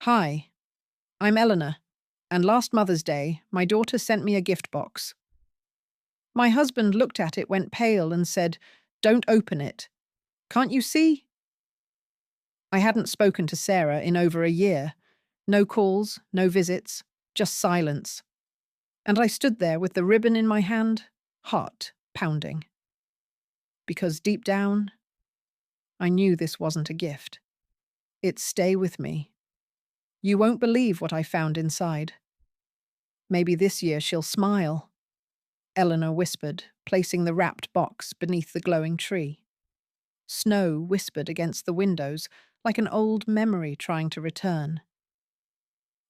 Hi, I'm Eleanor, and last Mother's Day, my daughter sent me a gift box. My husband looked at it, went pale, and said, "Don't open it. Can't you see?" I hadn't spoken to Sarah in over a year. No calls, no visits, just silence. And I stood there with the ribbon in my hand, heart pounding. Because deep down, I knew this wasn't a gift. It's stay with me. You won't believe what I found inside. Maybe this year she'll smile. Eleanor whispered, placing the wrapped box beneath the glowing tree. Snow whispered against the windows, like an old memory trying to return.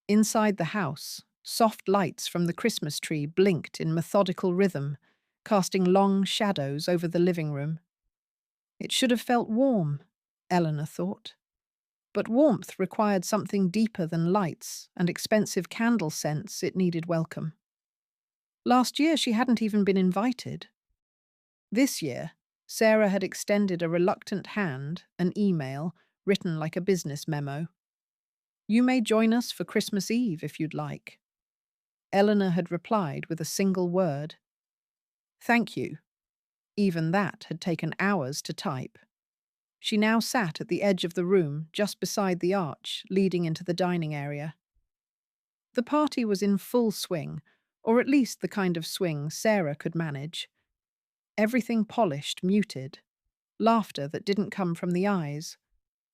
Inside the house, soft lights from the Christmas tree blinked in methodical rhythm, casting long shadows over the living room. It should have felt warm, Eleanor thought. But warmth required something deeper than lights and expensive candle scents. It needed welcome. Last year she hadn't even been invited. This year, Sarah had extended a reluctant hand, an email, written like a business memo. "You may join us for Christmas Eve if you'd like." Eleanor had replied with a single word. "Thank you." Even that had taken hours to type. She now sat at the edge of the room, just beside the arch, leading into the dining area. The party was in full swing, or at least the kind of swing Sarah could manage. Everything polished, muted. Laughter that didn't come from the eyes.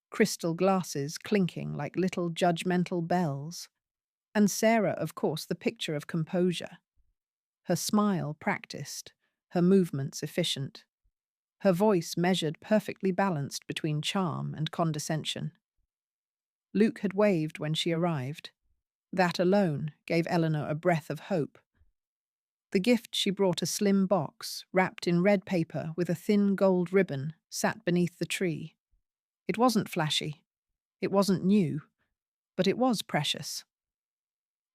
Crystal glasses clinking like little judgmental bells. And Sarah, of course, the picture of composure. Her smile practiced, her movements efficient. Her voice measured, perfectly balanced between charm and condescension. Luke had waved when she arrived. That alone gave Eleanor a breath of hope. The gift she brought, a slim box, wrapped in red paper with a thin gold ribbon, sat beneath the tree. It wasn't flashy. It wasn't new. But it was precious.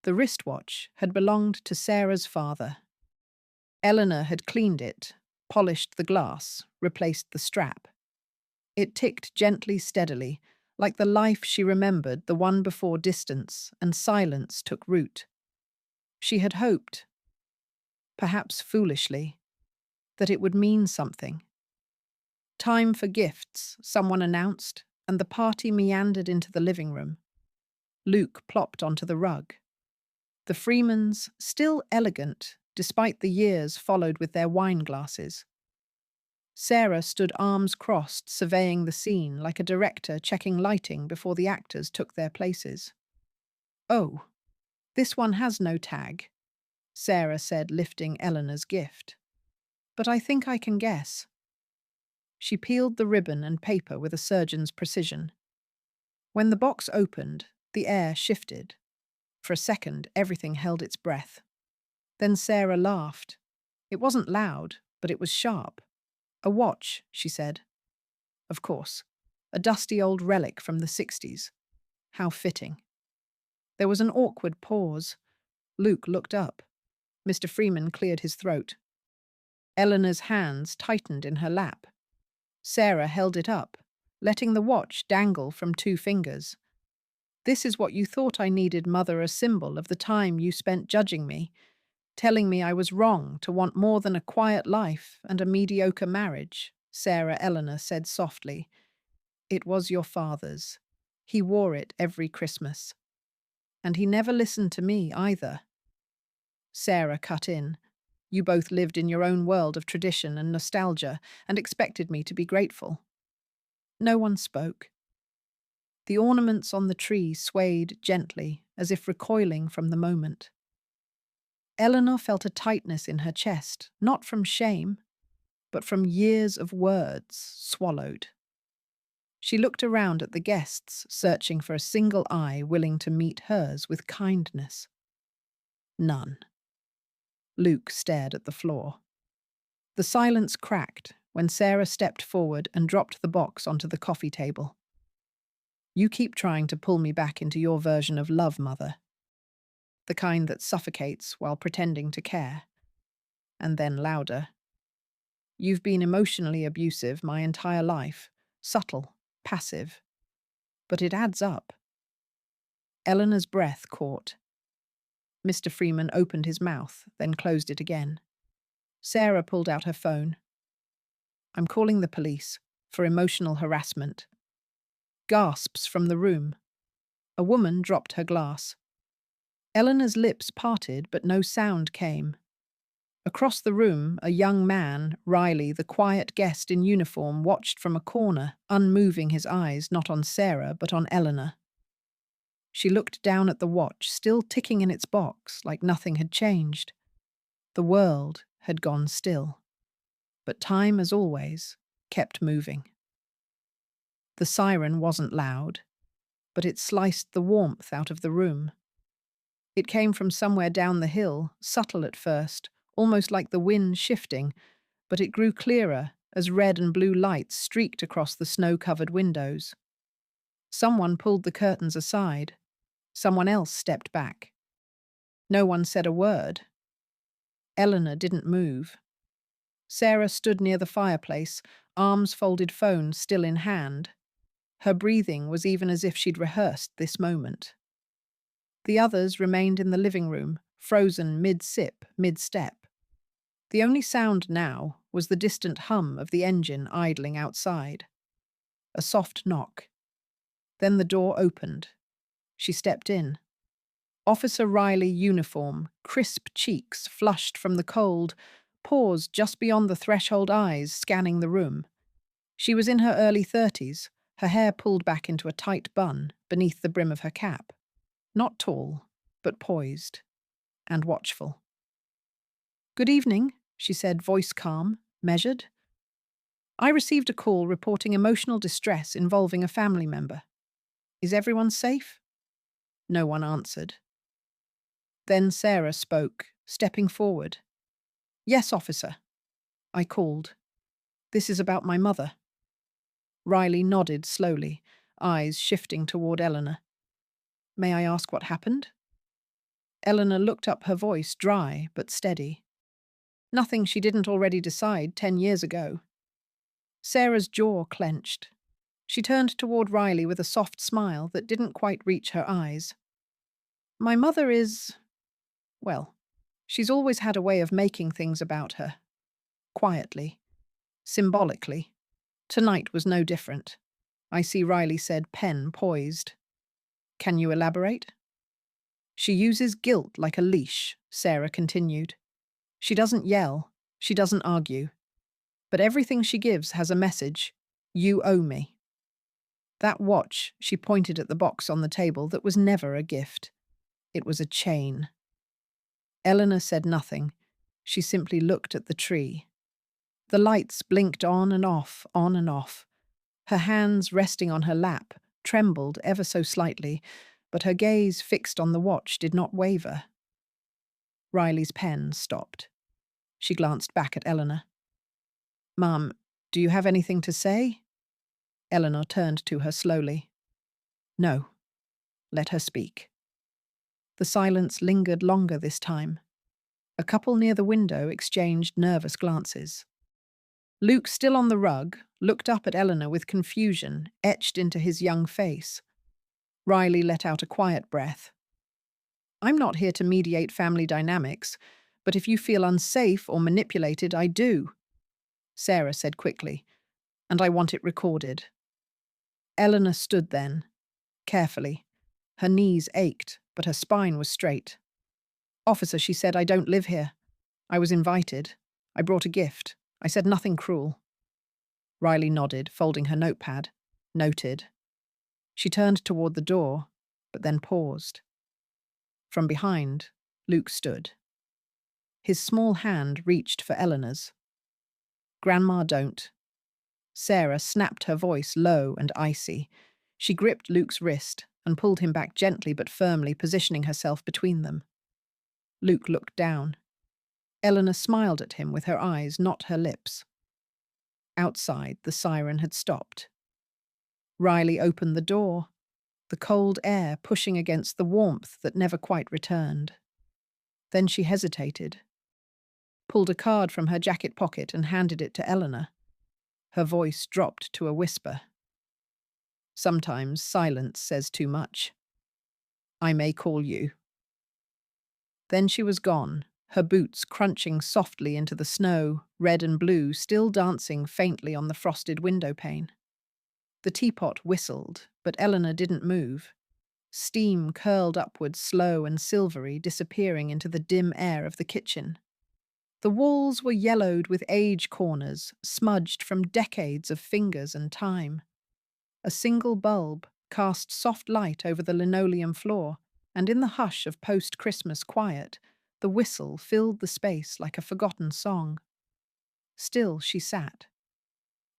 The wristwatch had belonged to Sarah's father. Eleanor had cleaned it, polished the glass, replaced the strap. It ticked gently, steadily, like the life she remembered, the one before distance and silence took root. She had hoped, perhaps foolishly, that it would mean something. Time for gifts, someone announced, and the party meandered into the living room. Luke plopped onto the rug. The Freemans, still elegant, despite the years, followed with their wine glasses. Sarah stood arms crossed, surveying the scene like a director checking lighting before the actors took their places. "Oh, this one has no tag," Sarah said, lifting Eleanor's gift. "But I think I can guess." She peeled the ribbon and paper with a surgeon's precision. When the box opened, the air shifted. For a second, everything held its breath. Then Sarah laughed. It wasn't loud, but it was sharp. "A watch," she said. Of course. A dusty old relic from the 60s. How fitting. There was an awkward pause. Luke looked up. Mr. Freeman cleared his throat. Eleanor's hands tightened in her lap. Sarah held it up, letting the watch dangle from 2 fingers. "This is what you thought I needed, Mother, a symbol of the time you spent judging me, telling me I was wrong to want more than a quiet life and a mediocre marriage," Eleanor said softly. "It was your father's. He wore it every Christmas. And he never listened to me either." Sarah cut in. "You both lived in your own world of tradition and nostalgia and expected me to be grateful." No one spoke. The ornaments on the tree swayed gently, as if recoiling from the moment. Eleanor felt a tightness in her chest, not from shame, but from years of words swallowed. She looked around at the guests, searching for a single eye willing to meet hers with kindness. None. Luke stared at the floor. The silence cracked when Sarah stepped forward and dropped the box onto the coffee table. "You keep trying to pull me back into your version of love, Mother. The kind that suffocates while pretending to care." And then louder. "You've been emotionally abusive my entire life, subtle, passive. But it adds up." Eleanor's breath caught. Mr. Freeman opened his mouth, then closed it again. Sarah pulled out her phone. "I'm calling the police for emotional harassment." Gasps from the room. A woman dropped her glass. Eleanor's lips parted, but no sound came. Across the room, a young man, Riley, the quiet guest in uniform, watched from a corner, unmoving, his eyes not on Sarah, but on Eleanor. She looked down at the watch, still ticking in its box, like nothing had changed. The world had gone still. But time, as always, kept moving. The siren wasn't loud, but it sliced the warmth out of the room. It came from somewhere down the hill, subtle at first, almost like the wind shifting, but it grew clearer as red and blue lights streaked across the snow-covered windows. Someone pulled the curtains aside. Someone else stepped back. No one said a word. Eleanor didn't move. Sarah stood near the fireplace, arms folded, phone still in hand. Her breathing was even as if she'd rehearsed this moment. The others remained in the living room, frozen mid-sip, mid-step. The only sound now was the distant hum of the engine idling outside. A soft knock. Then the door opened. She stepped in. Officer Riley, uniform, crisp cheeks flushed from the cold, paused just beyond the threshold, eyes scanning the room. She was in her early 30s, her hair pulled back into a tight bun beneath the brim of her cap. Not tall, but poised and watchful. "Good evening," she said, voice calm, measured. "I received a call reporting emotional distress involving a family member. Is everyone safe?" No one answered. Then Sarah spoke, stepping forward. "Yes, officer. I called. This is about my mother." Riley nodded slowly, eyes shifting toward Eleanor. "May I ask what happened?" Eleanor looked up, her voice dry but steady. Nothing she didn't already decide 10 years ago. Sarah's jaw clenched. She turned toward Riley with a soft smile that didn't quite reach her eyes. "My mother is, well, she's always had a way of making things about her. Quietly. Symbolically. Tonight was no different." "I see," Riley said, pen poised. "Can you elaborate?" "She uses guilt like a leash," Sarah continued. "She doesn't yell. She doesn't argue. But everything she gives has a message. You owe me." That watch, she pointed at the box on the table, that was never a gift. It was a chain. Eleanor said nothing. She simply looked at the tree. The lights blinked on and off, on and off. Her hands, resting on her lap, trembled ever so slightly, but her gaze, fixed on the watch, did not waver. Riley's pen stopped. She glanced back at Eleanor. "Mum, do you have anything to say?" Eleanor turned to her slowly. "No. Let her speak." The silence lingered longer this time. A couple near the window exchanged nervous glances. Luke, still on the rug, looked up at Eleanor with confusion etched into his young face. Riley let out a quiet breath. "I'm not here to mediate family dynamics, but if you feel unsafe or manipulated, I do," Sarah said quickly, "and I want it recorded." Eleanor stood then, carefully. Her knees ached, but her spine was straight. "Officer," she said, "I don't live here. I was invited. I brought a gift. I said nothing cruel." Riley nodded, folding her notepad. Noted. She turned toward the door, but then paused. From behind, Luke stood. His small hand reached for Eleanor's. "Grandma, don't." Sarah snapped, her voice low and icy. She gripped Luke's wrist and pulled him back gently but firmly, positioning herself between them. Luke looked down. Eleanor smiled at him with her eyes, not her lips. Outside, the siren had stopped. Riley opened the door, the cold air pushing against the warmth that never quite returned. Then she hesitated, pulled a card from her jacket pocket and handed it to Eleanor. Her voice dropped to a whisper. "Sometimes silence says too much." I may call you." Then she was gone, her boots crunching softly into the snow, red and blue still dancing faintly on the frosted window pane. The teapot whistled, but Eleanor didn't move. Steam curled upwards slow and silvery, disappearing into the dim air of the kitchen. The walls were yellowed with age corners, smudged from decades of fingers and time. A single bulb cast soft light over the linoleum floor, and in the hush of post-Christmas quiet, the whistle filled the space like a forgotten song. Still she sat.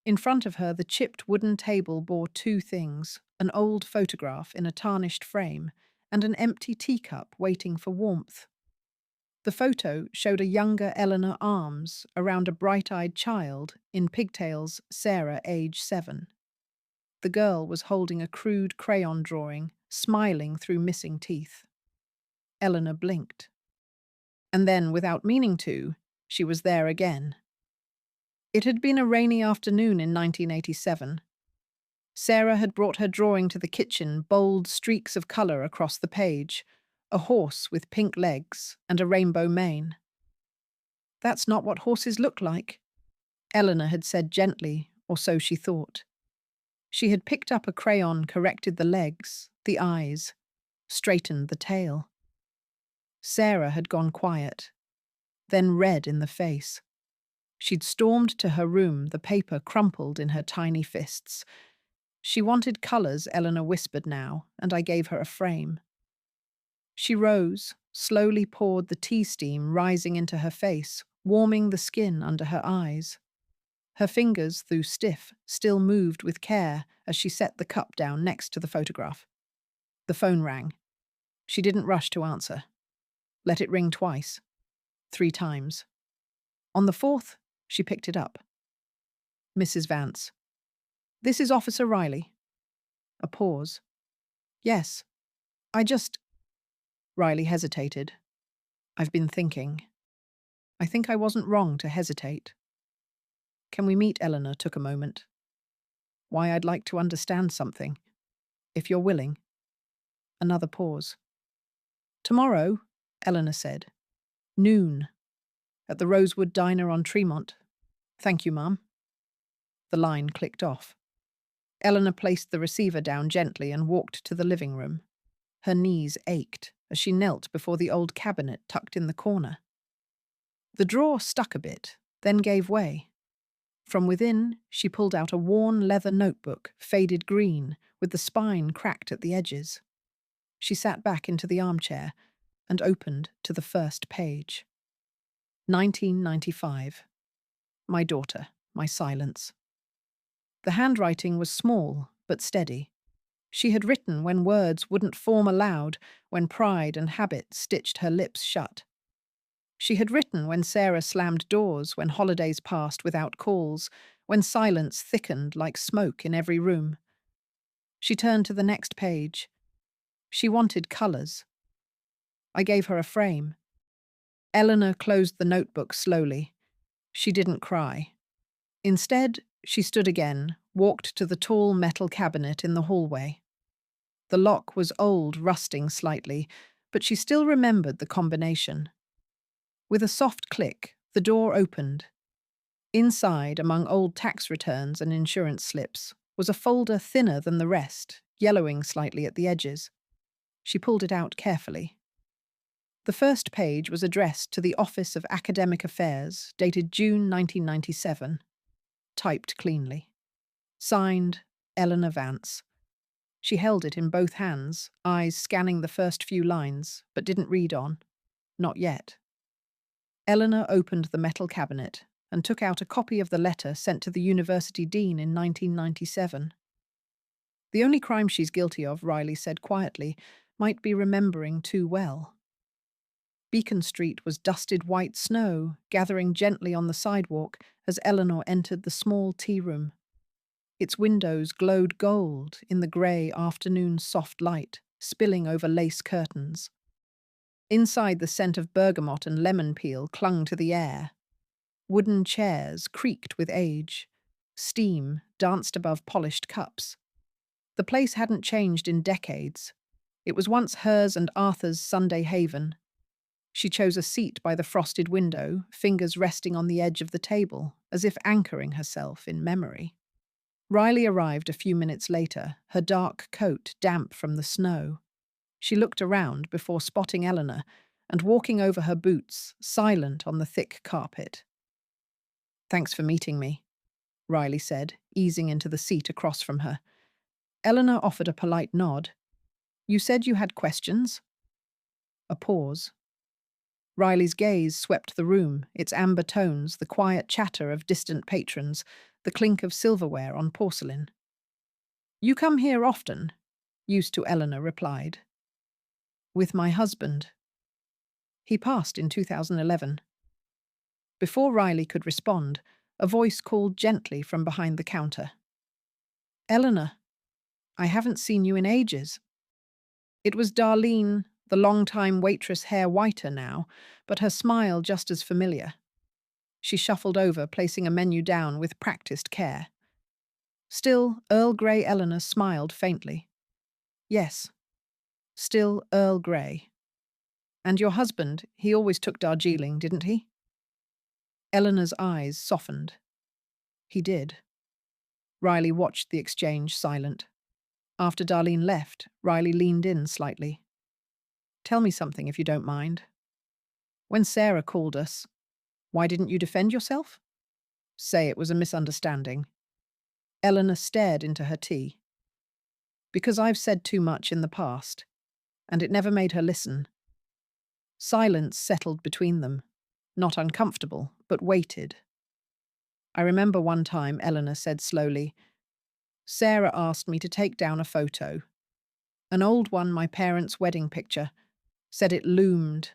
In front of her, the chipped wooden table bore two things: an old photograph in a tarnished frame and an empty teacup waiting for warmth. The photo showed a younger Eleanor arms around a bright-eyed child, in pigtails, Sarah, age 7. The girl was holding a crude crayon drawing, smiling through missing teeth. Eleanor blinked. And then, without meaning to, she was there again. It had been a rainy afternoon in 1987. Sarah had brought her drawing to the kitchen, bold streaks of colour across the page, a horse with pink legs and a rainbow mane. "That's not what horses look like," Eleanor had said gently, or so she thought. She had picked up a crayon, corrected the legs, the eyes, straightened the tail. Sarah had gone quiet, then red in the face. She'd stormed to her room, the paper crumpled in her tiny fists. "She wanted colours," Eleanor whispered now, "and I gave her a frame." She rose, slowly poured the tea steam rising into her face, warming the skin under her eyes. Her fingers, though stiff, still moved with care as she set the cup down next to the photograph. The phone rang. She didn't rush to answer. Let it ring twice, 3 times. On the 4th, she picked it up. "Mrs. Vance." "This is Officer Riley." A pause. "Yes, I just—" Riley hesitated. "I've been thinking. I think I wasn't wrong to hesitate." "Can we meet?" Eleanor took a moment. "Why, I'd like to understand something. If you're willing." Another pause. "Tomorrow," Eleanor said. "Noon. At the Rosewood Diner on Tremont." "Thank you, Mum." The line clicked off. Eleanor placed the receiver down gently and walked to the living room. Her knees ached as she knelt before the old cabinet tucked in the corner. The drawer stuck a bit, then gave way. From within, she pulled out a worn leather notebook, faded green, with the spine cracked at the edges. She sat back into the armchair and opened to the first page. 1995. My daughter, my silence. The handwriting was small but steady. She had written when words wouldn't form aloud, when pride and habit stitched her lips shut. She had written when Sarah slammed doors, when holidays passed without calls, when silence thickened like smoke in every room. She turned to the next page. She wanted colours. I gave her a frame. Eleanor closed the notebook slowly. She didn't cry. Instead, she stood again, walked to the tall metal cabinet in the hallway. The lock was old, rusting slightly, but she still remembered the combination. With a soft click, the door opened. Inside, among old tax returns and insurance slips, was a folder thinner than the rest, yellowing slightly at the edges. She pulled it out carefully. The first page was addressed to the Office of Academic Affairs, dated June 1997. Typed cleanly. Signed, Eleanor Vance. She held it in both hands, eyes scanning the first few lines, but didn't read on. Not yet. Eleanor opened the metal cabinet and took out a copy of the letter sent to the university dean in 1997. "The only crime she's guilty of," Riley said quietly, "might be remembering too well." Beacon Street was dusted white snow, gathering gently on the sidewalk as Eleanor entered the small tea room. Its windows glowed gold in the grey afternoon soft light, spilling over lace curtains. Inside, the scent of bergamot and lemon peel clung to the air. Wooden chairs creaked with age. Steam danced above polished cups. The place hadn't changed in decades. It was once hers and Arthur's Sunday haven. She chose a seat by the frosted window, fingers resting on the edge of the table, as if anchoring herself in memory. Riley arrived a few minutes later, her dark coat damp from the snow. She looked around before spotting Eleanor and walking over her boots, silent on the thick carpet. "Thanks for meeting me," Riley said, easing into the seat across from her. Eleanor offered a polite nod. "You said you had questions?" A pause. Riley's gaze swept the room, its amber tones, the quiet chatter of distant patrons, the clink of silverware on porcelain. "You come here often?" Used to Eleanor replied. "With my husband. He passed in 2011. Before Riley could respond, a voice called gently from behind the counter. "Eleanor, I haven't seen you in ages." It was Darlene, the long-time waitress, hair whiter now, but her smile just as familiar. She shuffled over, placing a menu down with practiced care. Still, Earl Grey. Eleanor smiled faintly. "Yes, still Earl Grey. And your husband, he always took Darjeeling, didn't he?" Eleanor's eyes softened. "He did." Riley watched the exchange, silent. After Darlene left, Riley leaned in slightly. "Tell me something if you don't mind. When Sarah called us, why didn't you defend yourself?" "Say it was a misunderstanding." Eleanor stared into her tea. "Because I've said too much in the past, and it never made her listen." Silence settled between them, not uncomfortable, but weighted. "I remember one time," Eleanor said slowly, "Sarah asked me to take down a photo. An old one, my parents' wedding picture. Said it loomed.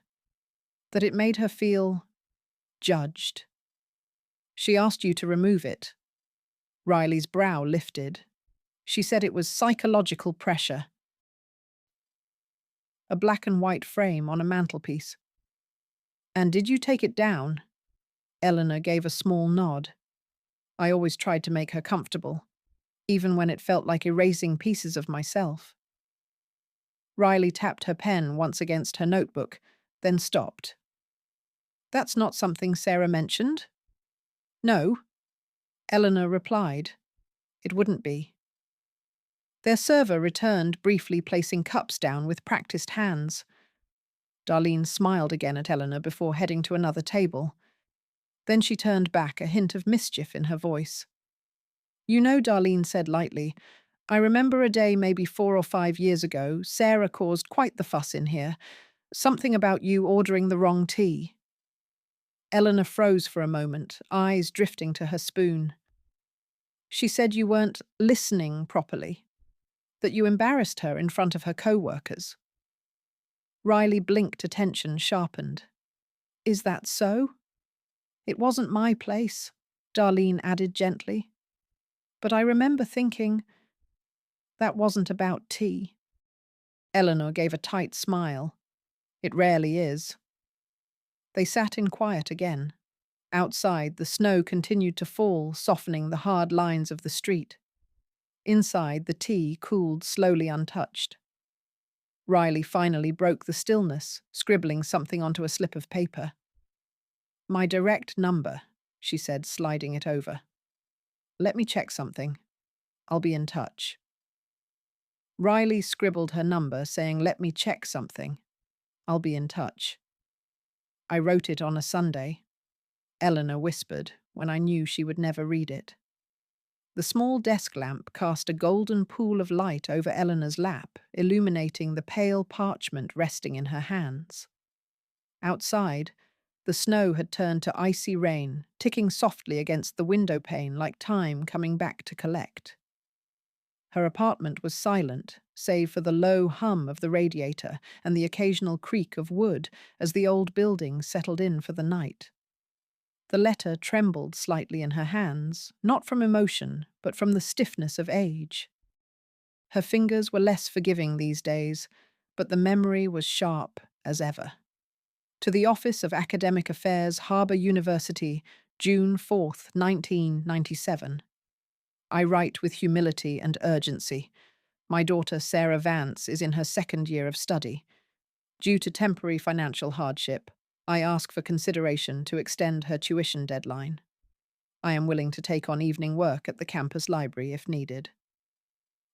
That it made her feel judged. She asked you to remove it." Riley's brow lifted. "She said it was psychological pressure." A black and white frame on a mantelpiece. "And did you take it down?" Eleanor gave a small nod. "I always tried to make her comfortable, even when it felt like erasing pieces of myself." Riley tapped her pen once against her notebook, then stopped. "That's not something Sarah mentioned?" "No," Eleanor replied. "It wouldn't be." Their server returned, briefly placing cups down with practiced hands. Darlene smiled again at Eleanor before heading to another table. Then she turned back, a hint of mischief in her voice. "You know," Darlene said lightly, "I remember a day maybe 4 or 5 years ago, Sarah caused quite the fuss in here. Something about you ordering the wrong tea." Eleanor froze for a moment, eyes drifting to her spoon. "She said you weren't listening properly, that you embarrassed her in front of her co-workers." Riley blinked, attention sharpened. "Is that so?" "It wasn't my place," Darlene added gently. "But I remember thinking, that wasn't about tea." Eleanor gave a tight smile. "It rarely is." They sat in quiet again. Outside, the snow continued to fall, softening the hard lines of the street. Inside, the tea cooled slowly untouched. Riley finally broke the stillness, scribbling something onto a slip of paper. "My direct number," she said, sliding it over. "Let me check something. I'll be in touch." Riley scribbled her number, saying, "Let me check something. I'll be in touch." "I wrote it on a Sunday," Eleanor whispered, when I knew she would never read it. The small desk lamp cast a golden pool of light over Eleanor's lap, illuminating the pale parchment resting in her hands. Outside, the snow had turned to icy rain, ticking softly against the window pane like time coming back to collect. Her apartment was silent, save for the low hum of the radiator and the occasional creak of wood as the old building settled in for the night. The letter trembled slightly in her hands, not from emotion, but from the stiffness of age. Her fingers were less forgiving these days, but the memory was sharp as ever. To the Office of Academic Affairs, Harbour University, June 4th, 1997. I write with humility and urgency. My daughter, Sarah Vance, is in her second year of study. Due to temporary financial hardship, I ask for consideration to extend her tuition deadline. I am willing to take on evening work at the campus library if needed.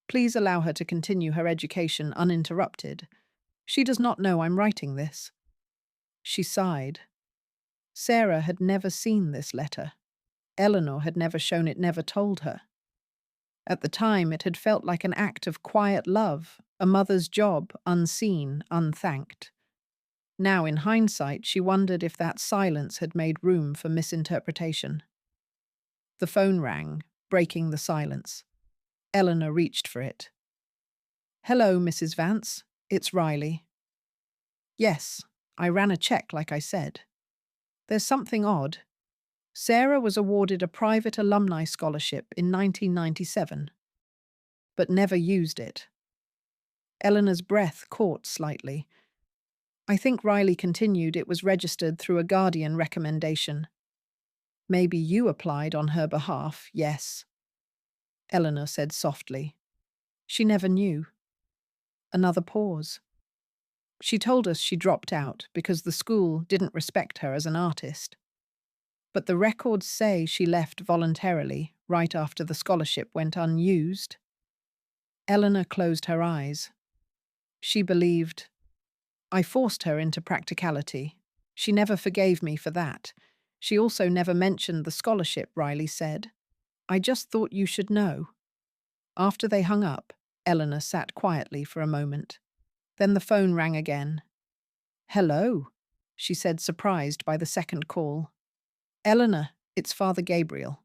Please allow her to continue her education uninterrupted. She does not know I'm writing this. She sighed. Sarah had never seen this letter. Eleanor had never shown it, never told her. At the time, it had felt like an act of quiet love, a mother's job, unseen, unthanked. Now, in hindsight, she wondered if that silence had made room for misinterpretation. The phone rang, breaking the silence. Eleanor reached for it. "Hello, Mrs. Vance. It's Riley." "Yes, I ran a check like I said. There's something odd. Sarah was awarded a private alumni scholarship in 1997, but never used it." Eleanor's breath caught slightly. "I think," Riley continued, "it was registered through a guardian recommendation. Maybe you applied on her behalf, yes." Eleanor said softly. "She never knew." Another pause. "She told us she dropped out because the school didn't respect her as an artist. But the records say she left voluntarily right after the scholarship went unused." Eleanor closed her eyes. She believed, "I forced her into practicality. She never forgave me for that. She also never mentioned the scholarship," Riley said. "I just thought you should know." After they hung up, Eleanor sat quietly for a moment. Then the phone rang again. "Hello," she said, surprised by the second call. "Eleanor, it's Father Gabriel."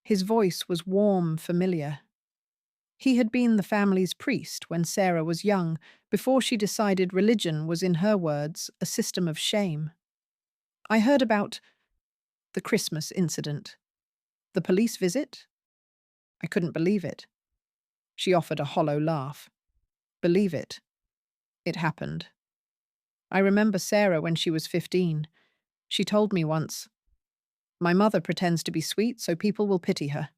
His voice was warm, familiar. He had been the family's priest when Sarah was young, before she decided religion was, in her words, a system of shame. "I heard about the Christmas incident. The police visit?" I couldn't believe it. She offered a hollow laugh. "Believe it. It happened. I remember Sarah when she was 15. She told me once, 'My mother pretends to be sweet so people will pity her.'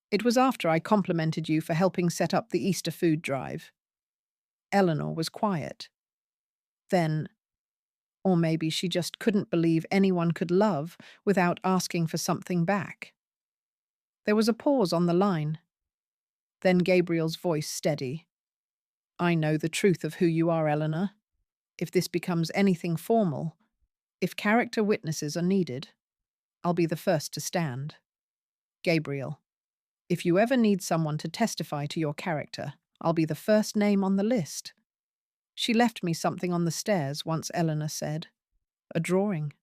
It was after I complimented you for helping set up the Easter food drive." Eleanor was quiet. Then, or maybe she just couldn't believe anyone could love without asking for something back. There was a pause on the line. Then Gabriel's voice steady. "I know the truth of who you are, Eleanor. If this becomes anything formal, if character witnesses are needed, I'll be the first to stand. Gabriel, if you ever need someone to testify to your character, I'll be the first name on the list." "She left me something on the stairs," once Eleanor said. "A drawing.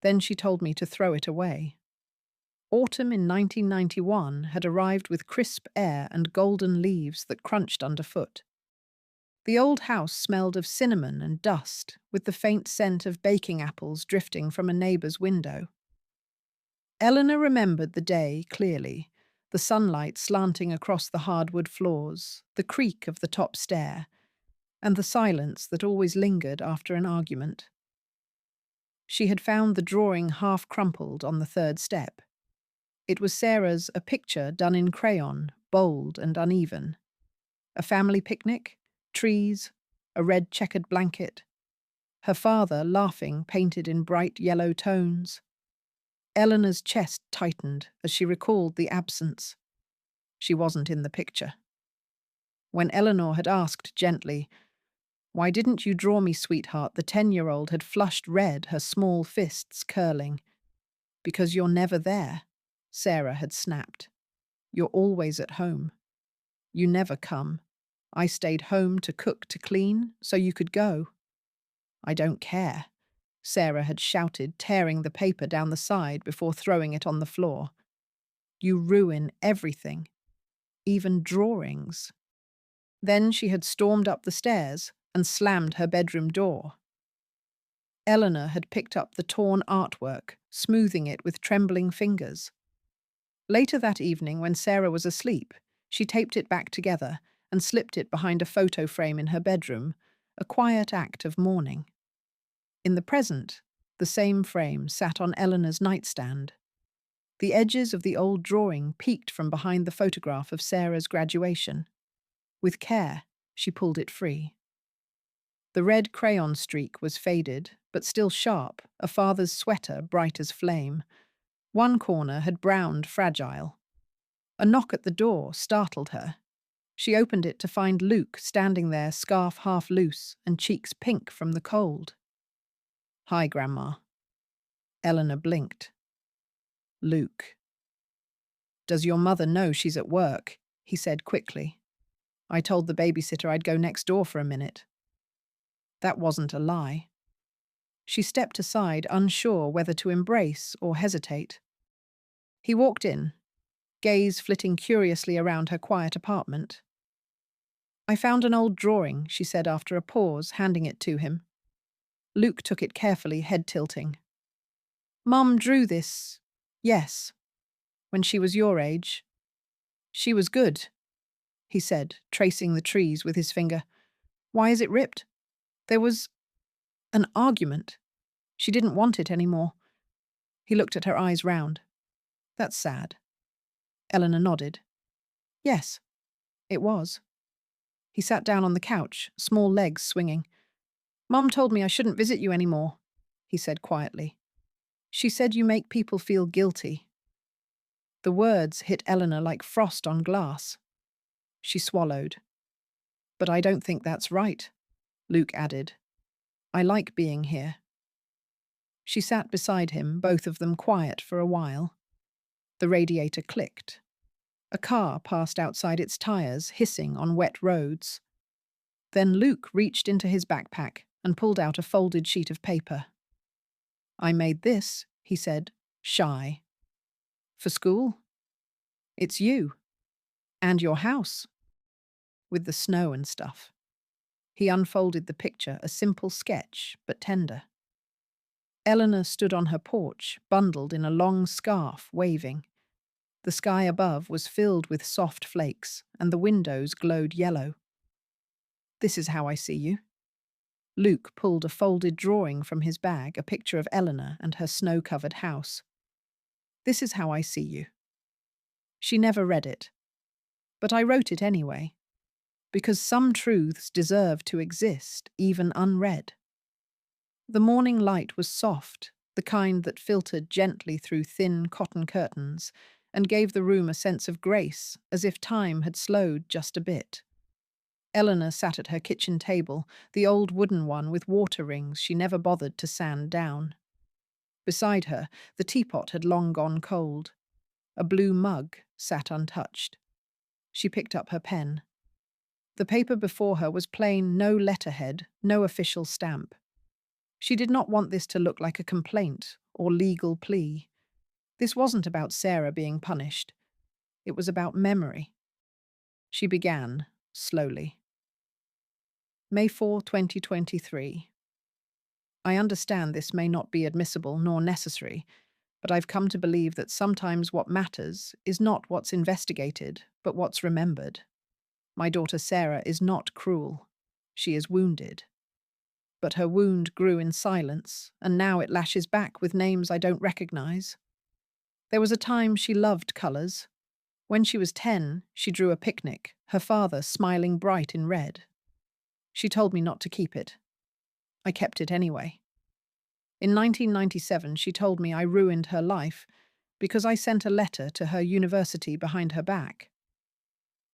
Then she told me to throw it away." Autumn in 1991 had arrived with crisp air and golden leaves that crunched underfoot. The old house smelled of cinnamon and dust, with the faint scent of baking apples drifting from a neighbour's window. Eleanor remembered the day clearly, the sunlight slanting across the hardwood floors, the creak of the top stair, and the silence that always lingered after an argument. She had found the drawing half crumpled on the third step. It was Sarah's, a picture done in crayon, bold and uneven. A family picnic, trees, a red checkered blanket. Her father laughing, painted in bright yellow tones. Eleanor's chest tightened as she recalled the absence. She wasn't in the picture. When Eleanor had asked gently, "Why didn't you draw me, sweetheart?" the 10-year-old had flushed red, her small fists curling. "Because you're never there," Sarah had snapped. "You're always at home. You never come. I stayed home to cook, to clean, so you could go." "I don't care," Sarah had shouted, tearing the paper down the side before throwing it on the floor. "You ruin everything, even drawings." Then she had stormed up the stairs and slammed her bedroom door. Eleanor had picked up the torn artwork, smoothing it with trembling fingers. Later that evening, when Sarah was asleep, she taped it back together and slipped it behind a photo frame in her bedroom, a quiet act of mourning. In the present, the same frame sat on Eleanor's nightstand. The edges of the old drawing peeked from behind the photograph of Sarah's graduation. With care, she pulled it free. The red crayon streak was faded, but still sharp, a father's sweater bright as flame. One corner had browned fragile. A knock at the door startled her. She opened it to find Luke standing there, scarf half loose and cheeks pink from the cold. "Hi, Grandma." Eleanor blinked. "Luke." "Does your mother know she's at work?" he said quickly. "I told the babysitter I'd go next door for a minute." That wasn't a lie. She stepped aside, unsure whether to embrace or hesitate. He walked in, gaze flitting curiously around her quiet apartment. "I found an old drawing," she said after a pause, handing it to him. Luke took it carefully, head tilting. "Mum drew this, yes, when she was your age. She was good," he said, tracing the trees with his finger. "Why is it ripped?" "There was an argument. She didn't want it anymore." He looked at her eyes round. "That's sad." Eleanor nodded. "Yes, it was." He sat down on the couch, small legs swinging. "Mum told me I shouldn't visit you anymore," he said quietly. "She said you make people feel guilty." The words hit Eleanor like frost on glass. She swallowed. "But I don't think that's right," Luke added. "I like being here." She sat beside him, both of them quiet for a while. The radiator clicked. A car passed outside its tires, hissing on wet roads. Then Luke reached into his backpack and pulled out a folded sheet of paper. "I made this," he said, shy. "For school? It's you. And your house. With the snow and stuff." He unfolded the picture, a simple sketch, but tender. Eleanor stood on her porch, bundled in a long scarf, waving. The sky above was filled with soft flakes, and the windows glowed yellow. "This is how I see you." Luke pulled a folded drawing from his bag, a picture of Eleanor and her snow-covered house. "This is how I see you." She never read it. But I wrote it anyway, because some truths deserve to exist, even unread. The morning light was soft, the kind that filtered gently through thin cotton curtains, and gave the room a sense of grace, as if time had slowed just a bit. Eleanor sat at her kitchen table, the old wooden one with water rings she never bothered to sand down. Beside her, the teapot had long gone cold. A blue mug sat untouched. She picked up her pen. The paper before her was plain, no letterhead, no official stamp. She did not want this to look like a complaint or legal plea. This wasn't about Sarah being punished. It was about memory. She began, slowly. May 4, 2023. I understand this may not be admissible nor necessary, but I've come to believe that sometimes what matters is not what's investigated, but what's remembered. My daughter Sarah is not cruel. She is wounded. But her wound grew in silence, and now it lashes back with names I don't recognize. There was a time she loved colours. When she was 10, she drew a picnic, her father smiling bright in red. She told me not to keep it. I kept it anyway. In 1997, she told me I ruined her life because I sent a letter to her university behind her back.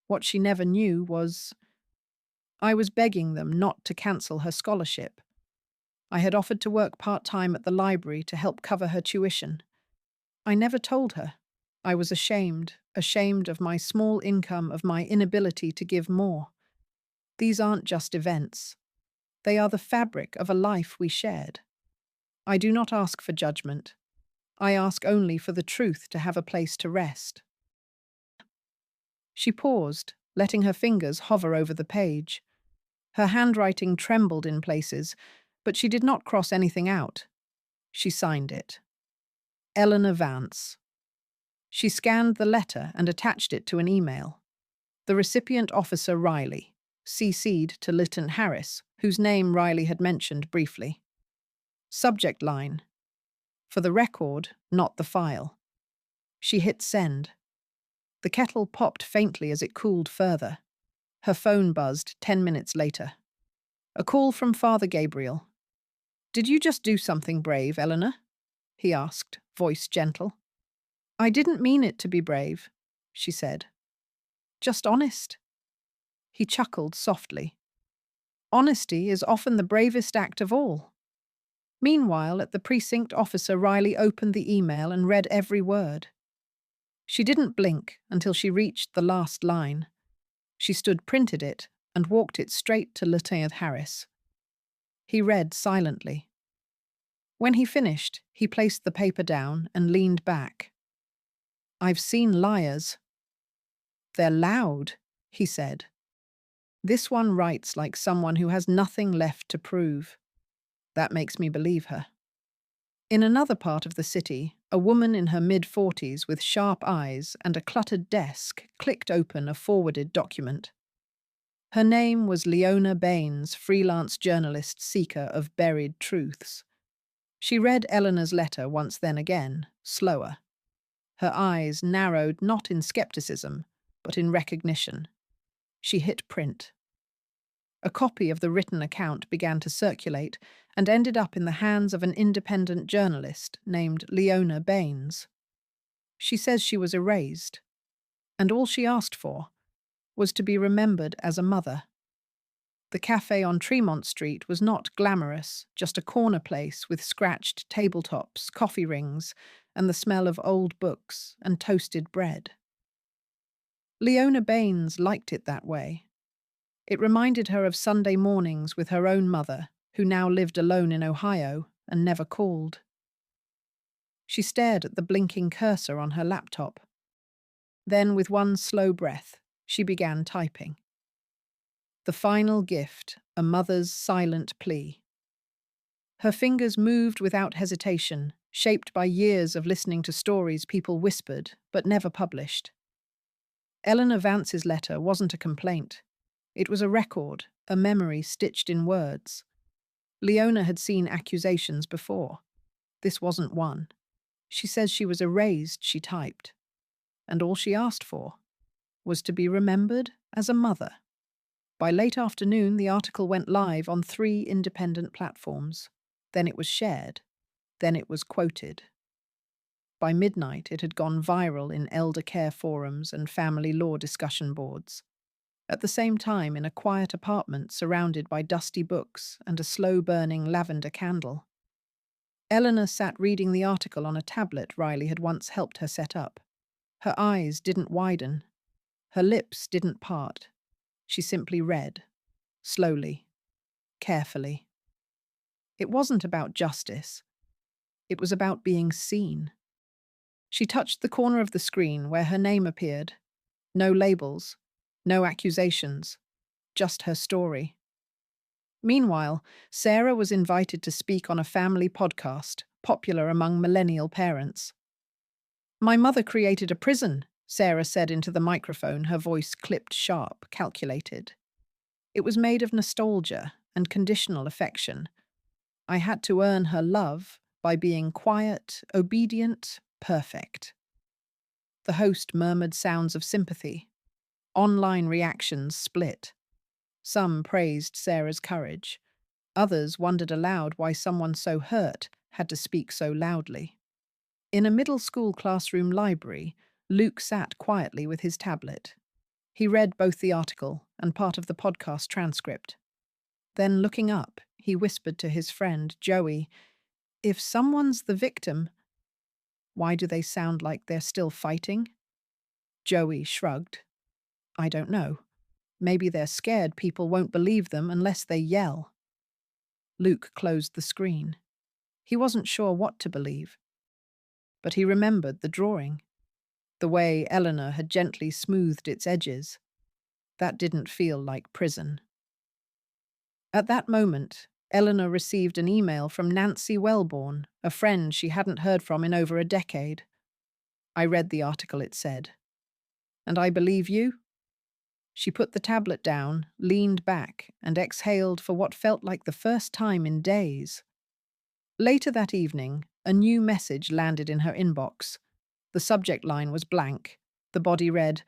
What she never knew was I was begging them not to cancel her scholarship. I had offered to work part-time at the library to help cover her tuition. I never told her. I was ashamed of my small income, of my inability to give more. These aren't just events. They are the fabric of a life we shared. I do not ask for judgment. I ask only for the truth to have a place to rest. She paused, letting her fingers hover over the page. Her handwriting trembled in places, but she did not cross anything out. She signed it. Eleanor Vance. She scanned the letter and attached it to an email. The recipient officer Riley, CC'd to Lieutenant Harris, whose name Riley had mentioned briefly. Subject line: "For the record, not the file." She hit send. The kettle popped faintly as it cooled further. Her phone buzzed 10 minutes later. A call from Father Gabriel. "Did you just do something brave, Eleanor?" he asked, voice gentle. "I didn't mean it to be brave," she said. "Just honest." He chuckled softly. "Honesty is often the bravest act of all." Meanwhile, at the precinct, Officer Riley opened the email and read every word. She didn't blink until she reached the last line. She printed it, and walked it straight to Lieutenant Harris. He read silently. When he finished, he placed the paper down and leaned back. "I've seen liars. They're loud," he said. "This one writes like someone who has nothing left to prove. That makes me believe her." In another part of the city, a woman in her mid-40s with sharp eyes and a cluttered desk clicked open a forwarded document. Her name was Leona Baines, freelance journalist seeker of buried truths. She read Eleanor's letter once then again, slower. Her eyes narrowed not in skepticism, but in recognition. She hit print. A copy of the written account began to circulate and ended up in the hands of an independent journalist named Leona Baines. She says she was erased, and all she asked for was to be remembered as a mother. The cafe on Tremont Street was not glamorous, just a corner place with scratched tabletops, coffee rings, and the smell of old books and toasted bread. Leona Baines liked it that way. It reminded her of Sunday mornings with her own mother, who now lived alone in Ohio and never called. She stared at the blinking cursor on her laptop. Then, with one slow breath, she began typing. The final gift, a mother's silent plea. Her fingers moved without hesitation, shaped by years of listening to stories people whispered but never published. Eleanor Vance's letter wasn't a complaint. It was a record, a memory stitched in words. Leona had seen accusations before. This wasn't one. She says she was erased, she typed. And all she asked for was to be remembered as a mother. By late afternoon, the article went live on 3 independent platforms. Then it was shared. Then it was quoted. By midnight, it had gone viral in elder care forums and family law discussion boards. At the same time, in a quiet apartment surrounded by dusty books and a slow-burning lavender candle, Eleanor sat reading the article on a tablet Riley had once helped her set up. Her eyes didn't widen. Her lips didn't part. She simply read, slowly, carefully. It wasn't about justice. It was about being seen. She touched the corner of the screen where her name appeared. No labels, no accusations, just her story. Meanwhile, Sarah was invited to speak on a family podcast, popular among millennial parents. "My mother created a prison," Sarah said into the microphone, her voice clipped sharp, calculated. It was made of nostalgia and conditional affection. "I had to earn her love by being quiet, obedient, perfect." The host murmured sounds of sympathy. Online reactions split. Some praised Sarah's courage. Others wondered aloud why someone so hurt had to speak so loudly. In a middle school classroom library, Luke sat quietly with his tablet. He read both the article and part of the podcast transcript. Then, looking up, he whispered to his friend, Joey, "If someone's the victim, why do they sound like they're still fighting?" Joey shrugged. "I don't know. Maybe they're scared people won't believe them unless they yell." Luke closed the screen. He wasn't sure what to believe. But he remembered the drawing. The way Eleanor had gently smoothed its edges. That didn't feel like prison. At that moment, Eleanor received an email from Nancy Wellborn, a friend she hadn't heard from in over a decade. "I read the article," it said. "And I believe you?" She put the tablet down, leaned back, and exhaled for what felt like the first time in days. Later that evening, a new message landed in her inbox. The subject line was blank. The body read,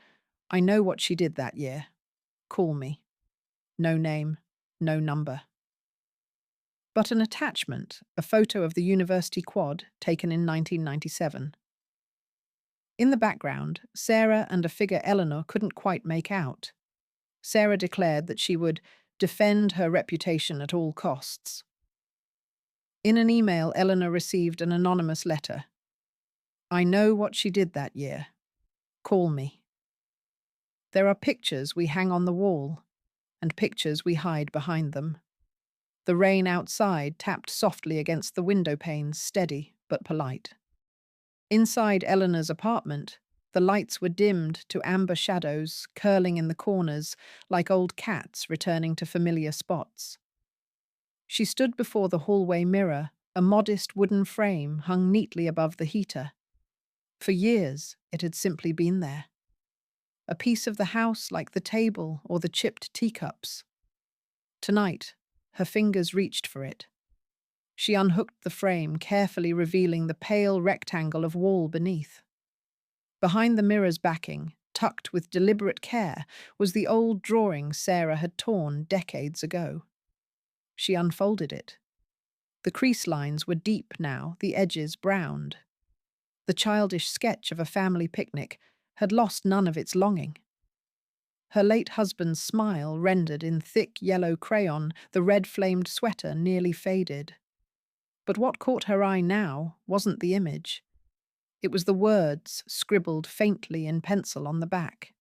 "I know what she did that year. Call me." No name, no number. But an attachment, a photo of the university quad taken in 1997. In the background, Sarah and a figure Eleanor couldn't quite make out. Sarah declared that she would defend her reputation at all costs. In an email, Eleanor received an anonymous letter. "I know what she did that year. Call me." There are pictures we hang on the wall, and pictures we hide behind them. The rain outside tapped softly against the window panes, steady but polite. Inside Eleanor's apartment, the lights were dimmed to amber shadows curling in the corners like old cats returning to familiar spots. She stood before the hallway mirror, a modest wooden frame hung neatly above the heater. For years, it had simply been there. A piece of the house like the table or the chipped teacups. Tonight, her fingers reached for it. She unhooked the frame, carefully revealing the pale rectangle of wall beneath. Behind the mirror's backing, tucked with deliberate care, was the old drawing Sarah had torn decades ago. She unfolded it. The crease lines were deep now, the edges browned. The childish sketch of a family picnic had lost none of its longing. Her late husband's smile rendered in thick yellow crayon, the red-flamed sweater nearly faded. But what caught her eye now wasn't the image. It was the words scribbled faintly in pencil on the back.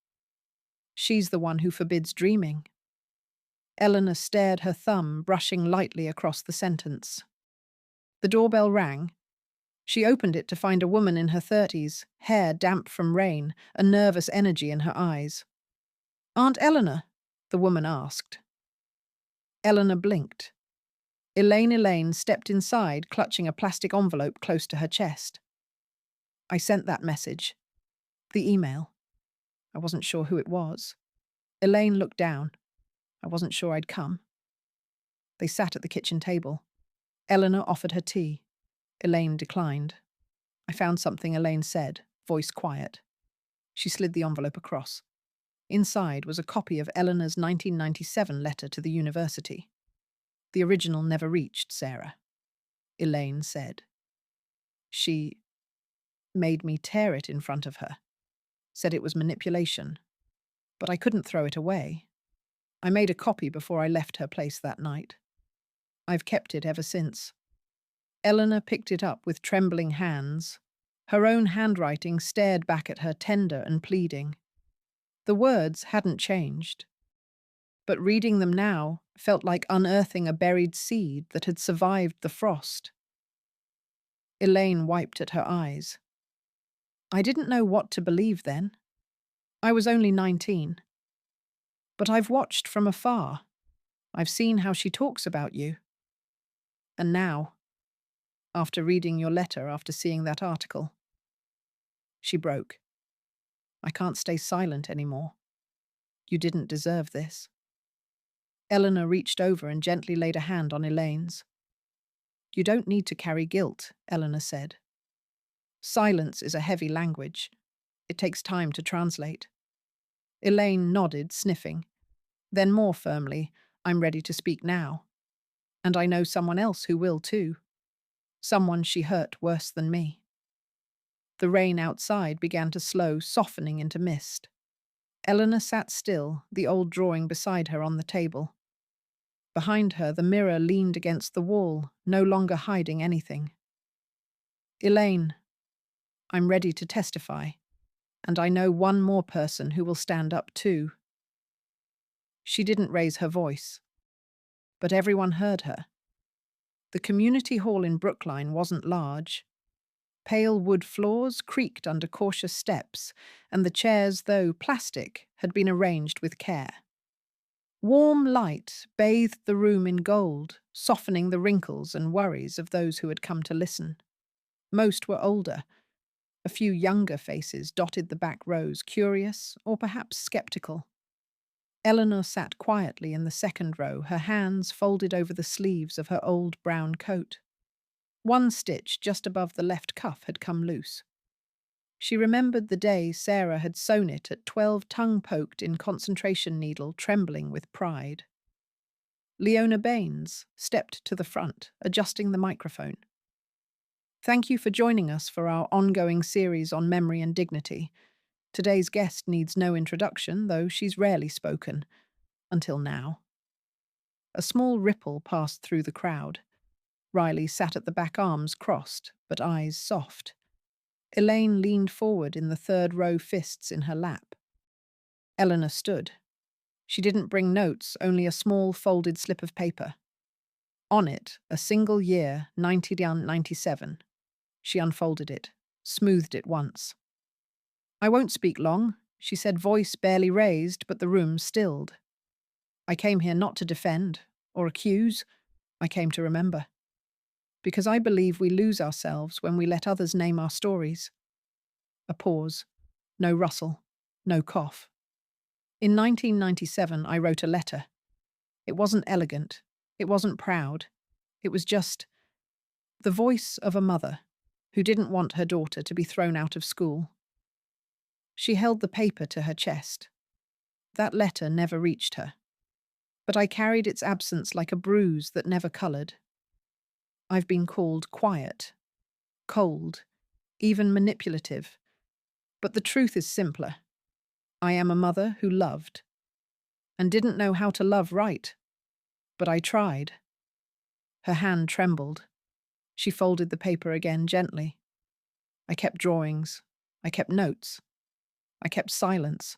"She's the one who forbids dreaming." Eleanor stared, her thumb brushing lightly across the sentence. The doorbell rang. She opened it to find a woman in her 30s, hair damp from rain, a nervous energy in her eyes. "Aunt Eleanor?" the woman asked. Eleanor blinked. Elaine stepped inside, clutching a plastic envelope close to her chest. "I sent that message. The email. I wasn't sure who it was." Elaine looked down. "I wasn't sure I'd come." They sat at the kitchen table. Eleanor offered her tea. Elaine declined. "I found something," Elaine said, voice quiet. She slid the envelope across. Inside was a copy of Eleanor's 1997 letter to the university. The original never reached Sarah. Elaine said. "She made me tear it in front of her. Said it was manipulation. But I couldn't throw it away. I made a copy before I left her place that night. I've kept it ever since." Eleanor picked it up with trembling hands. Her own handwriting stared back at her, tender and pleading. The words hadn't changed. But reading them now felt like unearthing a buried seed that had survived the frost. Elaine wiped at her eyes. "I didn't know what to believe then. I was only 19. But I've watched from afar. I've seen how she talks about you. And now, after reading your letter, after seeing that article." She broke. "I can't stay silent anymore. You didn't deserve this." Eleanor reached over and gently laid a hand on Elaine's. "You don't need to carry guilt," Eleanor said. "Silence is a heavy language. It takes time to translate." Elaine nodded, sniffing. Then more firmly, "I'm ready to speak now. And I know someone else who will too. Someone she hurt worse than me." The rain outside began to slow, softening into mist. Eleanor sat still, the old drawing beside her on the table. Behind her, the mirror leaned against the wall, no longer hiding anything. "Elaine, I'm ready to testify, and I know one more person who will stand up too." She didn't raise her voice, but everyone heard her. The community hall in Brookline wasn't large. Pale wood floors creaked under cautious steps, and the chairs, though plastic, had been arranged with care. Warm light bathed the room in gold, softening the wrinkles and worries of those who had come to listen. Most were older. A few younger faces dotted the back rows, curious or perhaps skeptical. Eleanor sat quietly in the second row, her hands folded over the sleeves of her old brown coat. One stitch just above the left cuff had come loose. She remembered the day Sarah had sewn it at 12, tongue-poked in concentration needle, trembling with pride. Leona Baines stepped to the front, adjusting the microphone. Thank you for joining us for our ongoing series on memory and dignity. Today's guest needs no introduction, though she's rarely spoken, until now. A small ripple passed through the crowd. Riley sat at the back, arms crossed, but eyes soft. Elaine leaned forward in the third row, fists in her lap. Eleanor stood. She didn't bring notes, only a small folded slip of paper. On it, a single year, 1997. She unfolded it, smoothed it once. I won't speak long, she said, voice barely raised, but the room stilled. I came here not to defend or accuse. I came to remember. Because I believe we lose ourselves when we let others name our stories. A pause. No rustle. No cough. In 1997, I wrote a letter. It wasn't elegant. It wasn't proud. It was just the voice of a mother who didn't want her daughter to be thrown out of school. She held the paper to her chest. That letter never reached her. But I carried its absence like a bruise that never coloured. I've been called quiet, cold, even manipulative. But the truth is simpler. I am a mother who loved, and didn't know how to love right. But I tried. Her hand trembled. She folded the paper again gently. I kept drawings. I kept notes. I kept silence.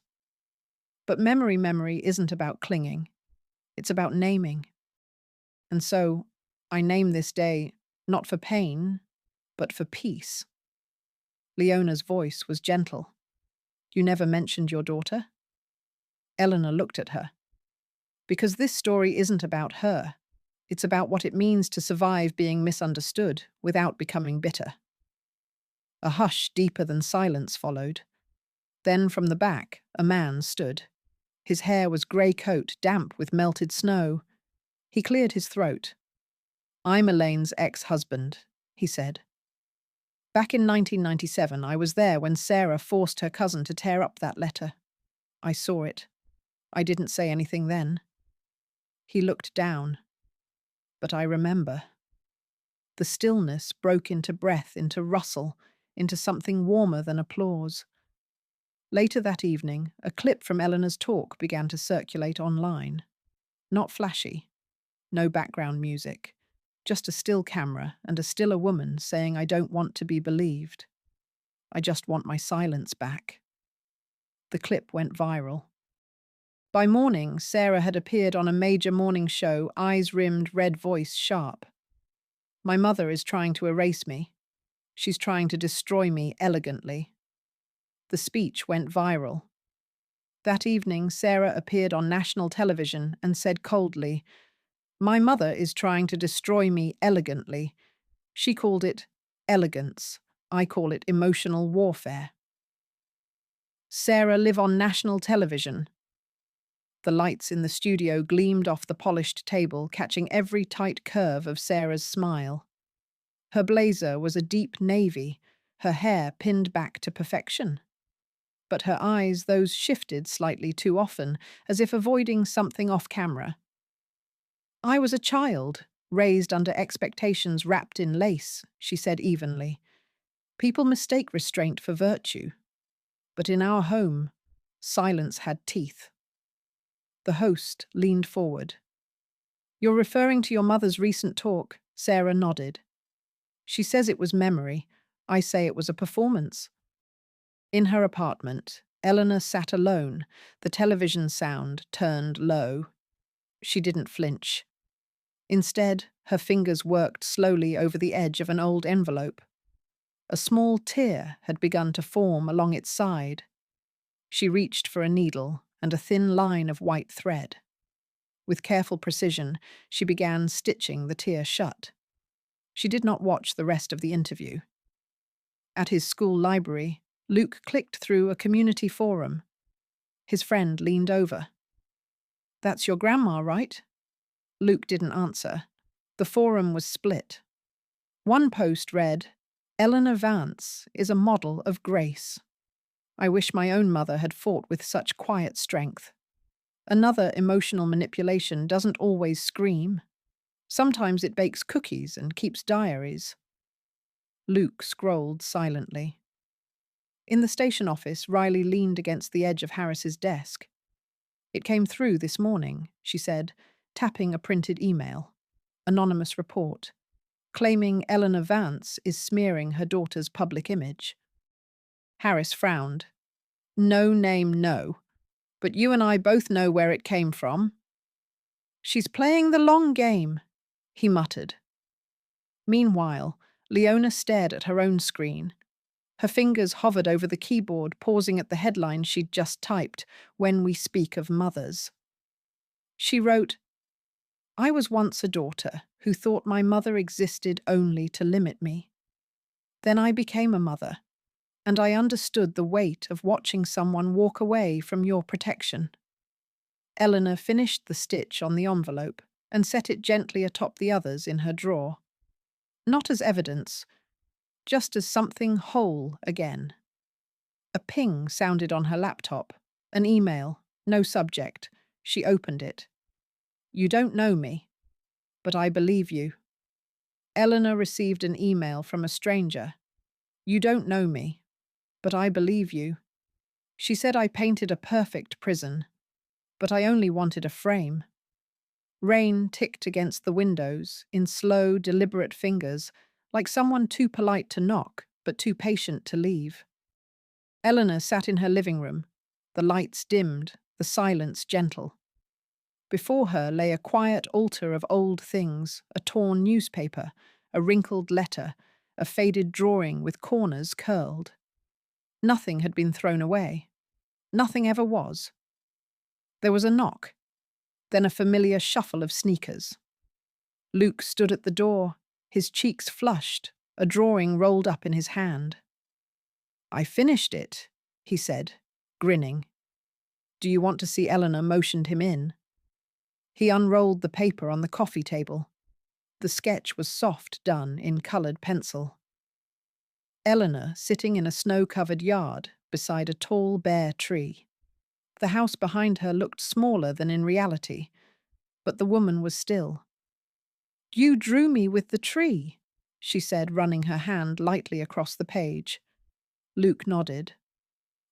But memory isn't about clinging. It's about naming. And so, I name this day not for pain, but for peace. Leona's voice was gentle. You never mentioned your daughter? Eleanor looked at her. Because this story isn't about her. It's about what it means to survive being misunderstood without becoming bitter. A hush deeper than silence followed. Then from the back, a man stood. His hair was grey coat, damp with melted snow. He cleared his throat. I'm Elaine's ex-husband, he said. Back in 1997, I was there when Sarah forced her cousin to tear up that letter. I saw it. I didn't say anything then. He looked down. But I remember. The stillness broke into breath, into rustle, into something warmer than applause. Later that evening, a clip from Eleanor's talk began to circulate online. Not flashy. No background music. Just a still camera and a stiller woman saying, I don't want to be believed. I just want my silence back. The clip went viral. By morning, Sarah had appeared on a major morning show, eyes rimmed, red voice sharp. My mother is trying to erase me. She's trying to destroy me elegantly. The speech went viral. That evening, Sarah appeared on national television and said coldly, my mother is trying to destroy me elegantly. She called it elegance. I call it emotional warfare. Sarah live on national television. The lights in the studio gleamed off the polished table, catching every tight curve of Sarah's smile. Her blazer was a deep navy, her hair pinned back to perfection. But her eyes, those shifted slightly too often, as if avoiding something off camera. I was a child, raised under expectations wrapped in lace, she said evenly. People mistake restraint for virtue. But in our home, silence had teeth. The host leaned forward. You're referring to your mother's recent talk, Sarah nodded. She says it was memory. I say it was a performance. In her apartment, Eleanor sat alone, the television sound turned low. She didn't flinch. Instead, her fingers worked slowly over the edge of an old envelope. A small tear had begun to form along its side. She reached for a needle and a thin line of white thread. With careful precision, she began stitching the tear shut. She did not watch the rest of the interview. At his school library, Luke clicked through a community forum. His friend leaned over. That's your grandma, right? Luke didn't answer. The forum was split. One post read, Eleanor Vance is a model of grace. I wish my own mother had fought with such quiet strength. Another emotional manipulation doesn't always scream. Sometimes it bakes cookies and keeps diaries. Luke scrolled silently. In the station office, Riley leaned against the edge of Harris's desk. "It came through this morning," she said, tapping a printed email. Anonymous report, claiming Eleanor Vance is smearing her daughter's public image. Harris frowned. "No name, no. But you and I both know where it came from." "She's playing the long game," he muttered. Meanwhile, Leona stared at her own screen. Her fingers hovered over the keyboard, pausing at the headline she'd just typed, "When We Speak of Mothers." She wrote, "I was once a daughter who thought my mother existed only to limit me. Then I became a mother, and I understood the weight of watching someone walk away from your protection." Eleanor finished the stitch on the envelope and set it gently atop the others in her drawer. Not as evidence, just as something whole again. A ping sounded on her laptop. An email, no subject. She opened it. "You don't know me, but I believe you." Eleanor received an email from a stranger. "You don't know me, but I believe you. She said I painted a perfect prison, but I only wanted a frame." Rain ticked against the windows in slow, deliberate fingers, like someone too polite to knock, but too patient to leave. Eleanor sat in her living room, the lights dimmed, the silence gentle. Before her lay a quiet altar of old things, a torn newspaper, a wrinkled letter, a faded drawing with corners curled. Nothing had been thrown away. Nothing ever was. There was a knock, then a familiar shuffle of sneakers. Luke stood at the door, his cheeks flushed, a drawing rolled up in his hand. "I finished it," he said, grinning. "Do you want to see?" Eleanor motioned him in. He unrolled the paper on the coffee table. The sketch was soft done in coloured pencil. Eleanor sitting in a snow-covered yard beside a tall, bare tree. The house behind her looked smaller than in reality, but the woman was still. "You drew me with the tree," she said, running her hand lightly across the page. Luke nodded.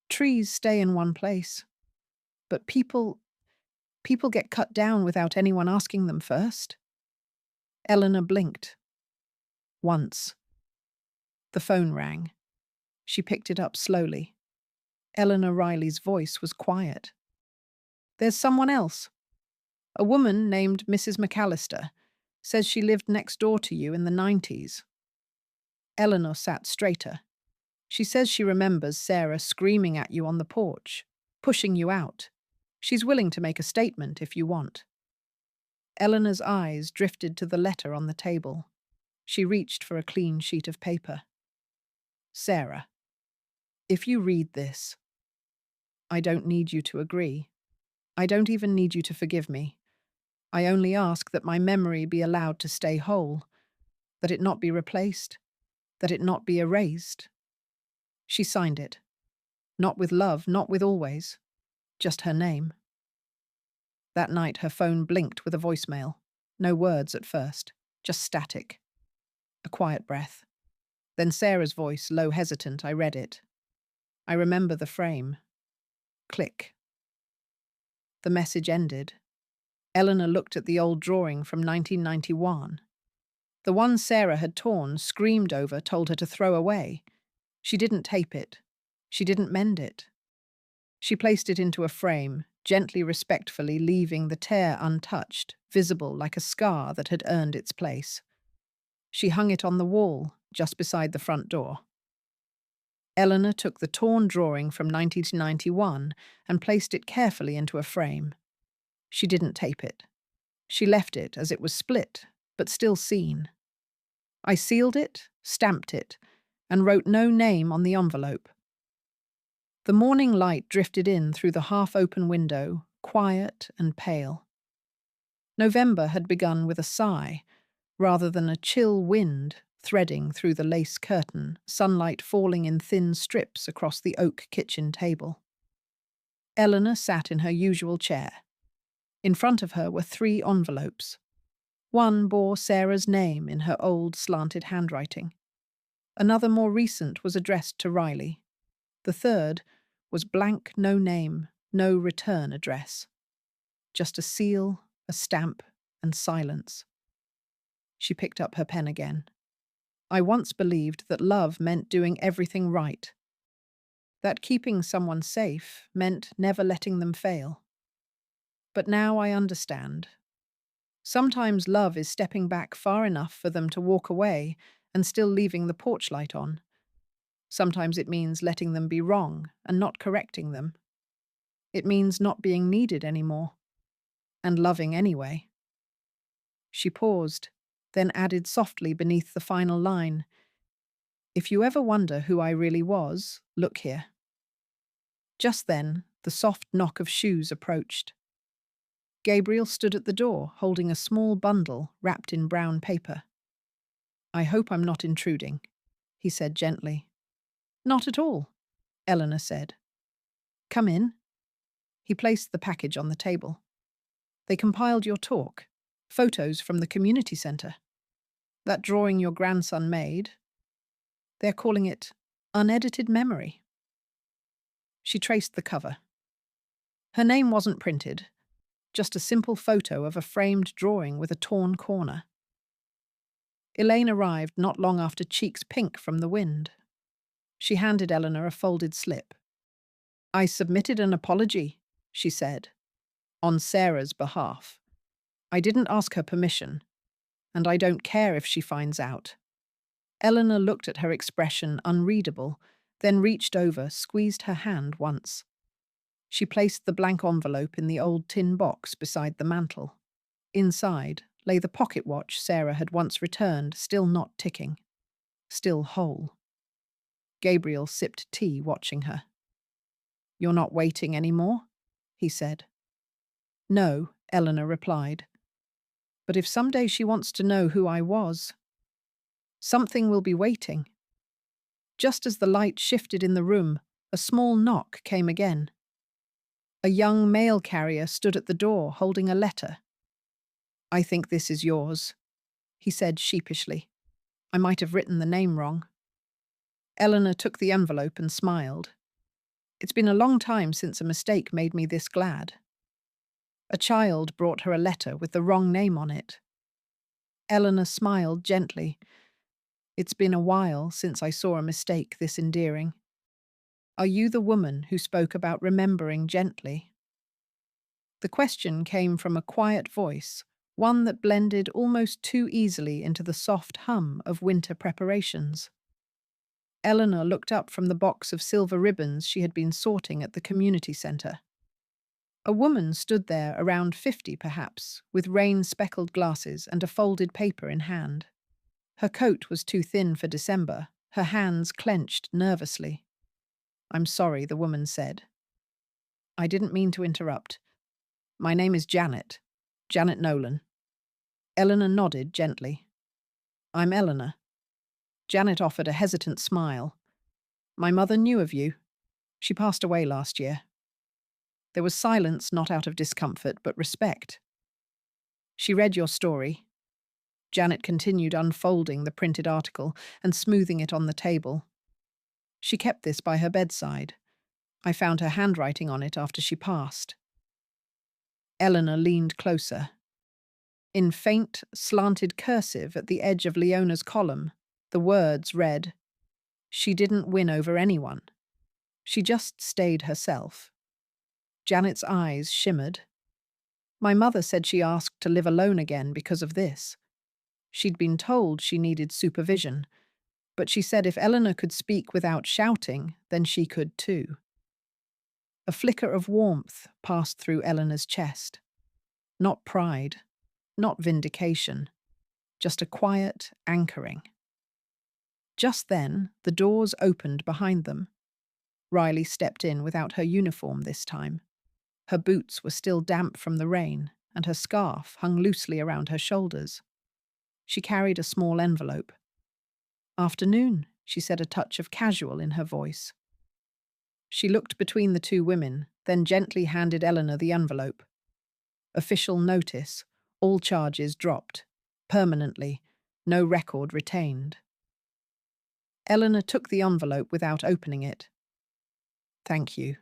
"Trees stay in one place, but people get cut down without anyone asking them first." Eleanor blinked. Once. The phone rang. She picked it up slowly. Eleanor Riley's voice was quiet. "There's someone else. A woman named Mrs. McAllister. Says she lived next door to you in the 90s. Eleanor sat straighter. "She says she remembers Sarah screaming at you on the porch, pushing you out. She's willing to make a statement if you want." Eleanor's eyes drifted to the letter on the table. She reached for a clean sheet of paper. "Sarah, if you read this, I don't need you to agree. I don't even need you to forgive me. I only ask that my memory be allowed to stay whole, that it not be replaced, that it not be erased." She signed it. Not with love, not with always. Just her name. That night her phone blinked with a voicemail. No words at first, just static. A quiet breath. Then Sarah's voice, low, hesitant. I read it. "I remember the frame." Click. The message ended. Eleanor looked at the old drawing from 1991. The one Sarah had torn, screamed over, told her to throw away. She didn't tape it. She didn't mend it. She placed it into a frame, gently, respectfully, leaving the tear untouched, visible like a scar that had earned its place. She hung it on the wall, just beside the front door. Eleanor took the torn drawing from 1991 and placed it carefully into a frame. She didn't tape it. She left it as it was split, but still seen. I sealed it, stamped it, and wrote no name on the envelope. The morning light drifted in through the half-open window, quiet and pale. November had begun with a sigh, rather than a chill wind, threading through the lace curtain, sunlight falling in thin strips across the oak kitchen table. Eleanor sat in her usual chair. In front of her were 3 envelopes. One bore Sarah's name in her old, slanted handwriting. Another, more recent, was addressed to Riley. The third was blank, no name, no return address. Just a seal, a stamp, and silence. She picked up her pen again. I once believed that love meant doing everything right. That keeping someone safe meant never letting them fail. But now I understand. Sometimes love is stepping back far enough for them to walk away and still leaving the porch light on. Sometimes it means letting them be wrong and not correcting them. It means not being needed anymore, and loving anyway. She paused, then added softly beneath the final line, "If you ever wonder who I really was, look here." Just then, the soft knock of shoes approached. Gabriel stood at the door, holding a small bundle wrapped in brown paper. "I hope I'm not intruding," he said gently. "Not at all," Eleanor said. "Come in." He placed the package on the table. "They compiled your talk, photos from the community centre. That drawing your grandson made, they're calling it unedited memory." She traced the cover. Her name wasn't printed, just a simple photo of a framed drawing with a torn corner. Elaine arrived not long after, cheeks pink from the wind. She handed Eleanor a folded slip. "I submitted an apology," she said, "on Sarah's behalf. I didn't ask her permission, and I don't care if she finds out." Eleanor looked at her expression unreadable, then reached over, squeezed her hand once. She placed the blank envelope in the old tin box beside the mantel. Inside lay the pocket watch Sarah had once returned, still not ticking, still whole. Gabriel sipped tea, watching her. "You're not waiting anymore?" he said. "No," Eleanor replied. "But if someday she wants to know who I was, something will be waiting." Just as the light shifted in the room, a small knock came again. A young mail carrier stood at the door, holding a letter. "I think this is yours," he said sheepishly. "I might have written the name wrong." Eleanor took the envelope and smiled. It's been a long time since a mistake made me this glad. A child brought her a letter with the wrong name on it. Eleanor smiled gently. It's been a while since I saw a mistake this endearing. Are you the woman who spoke about remembering gently? The question came from a quiet voice, one that blended almost too easily into the soft hum of winter preparations. Eleanor looked up from the box of silver ribbons she had been sorting at the community centre. A woman stood there, around 50 perhaps, with rain-speckled glasses and a folded paper in hand. Her coat was too thin for December, her hands clenched nervously. "I'm sorry," the woman said. "I didn't mean to interrupt. My name is Janet. Janet Nolan." Eleanor nodded gently. "I'm Eleanor." Janet offered a hesitant smile. "My mother knew of you. She passed away last year." There was silence, not out of discomfort, but respect. "She read your story." Janet continued unfolding the printed article and smoothing it on the table. "She kept this by her bedside. I found her handwriting on it after she passed." Eleanor leaned closer. In faint, slanted cursive at the edge of Leona's column, the words read, "She didn't win over anyone. She just stayed herself." Janet's eyes shimmered. "My mother said she asked to live alone again because of this. She'd been told she needed supervision, but she said if Eleanor could speak without shouting, then she could too." A flicker of warmth passed through Eleanor's chest. Not pride, not vindication, just a quiet anchoring. Just then, the doors opened behind them. Riley stepped in without her uniform this time. Her boots were still damp from the rain, and her scarf hung loosely around her shoulders. She carried a small envelope. Afternoon, she said, a touch of casual in her voice. She looked between the two women, then gently handed Eleanor the envelope. Official notice, all charges dropped. Permanently, no record retained. Eleanor took the envelope without opening it. Thank you.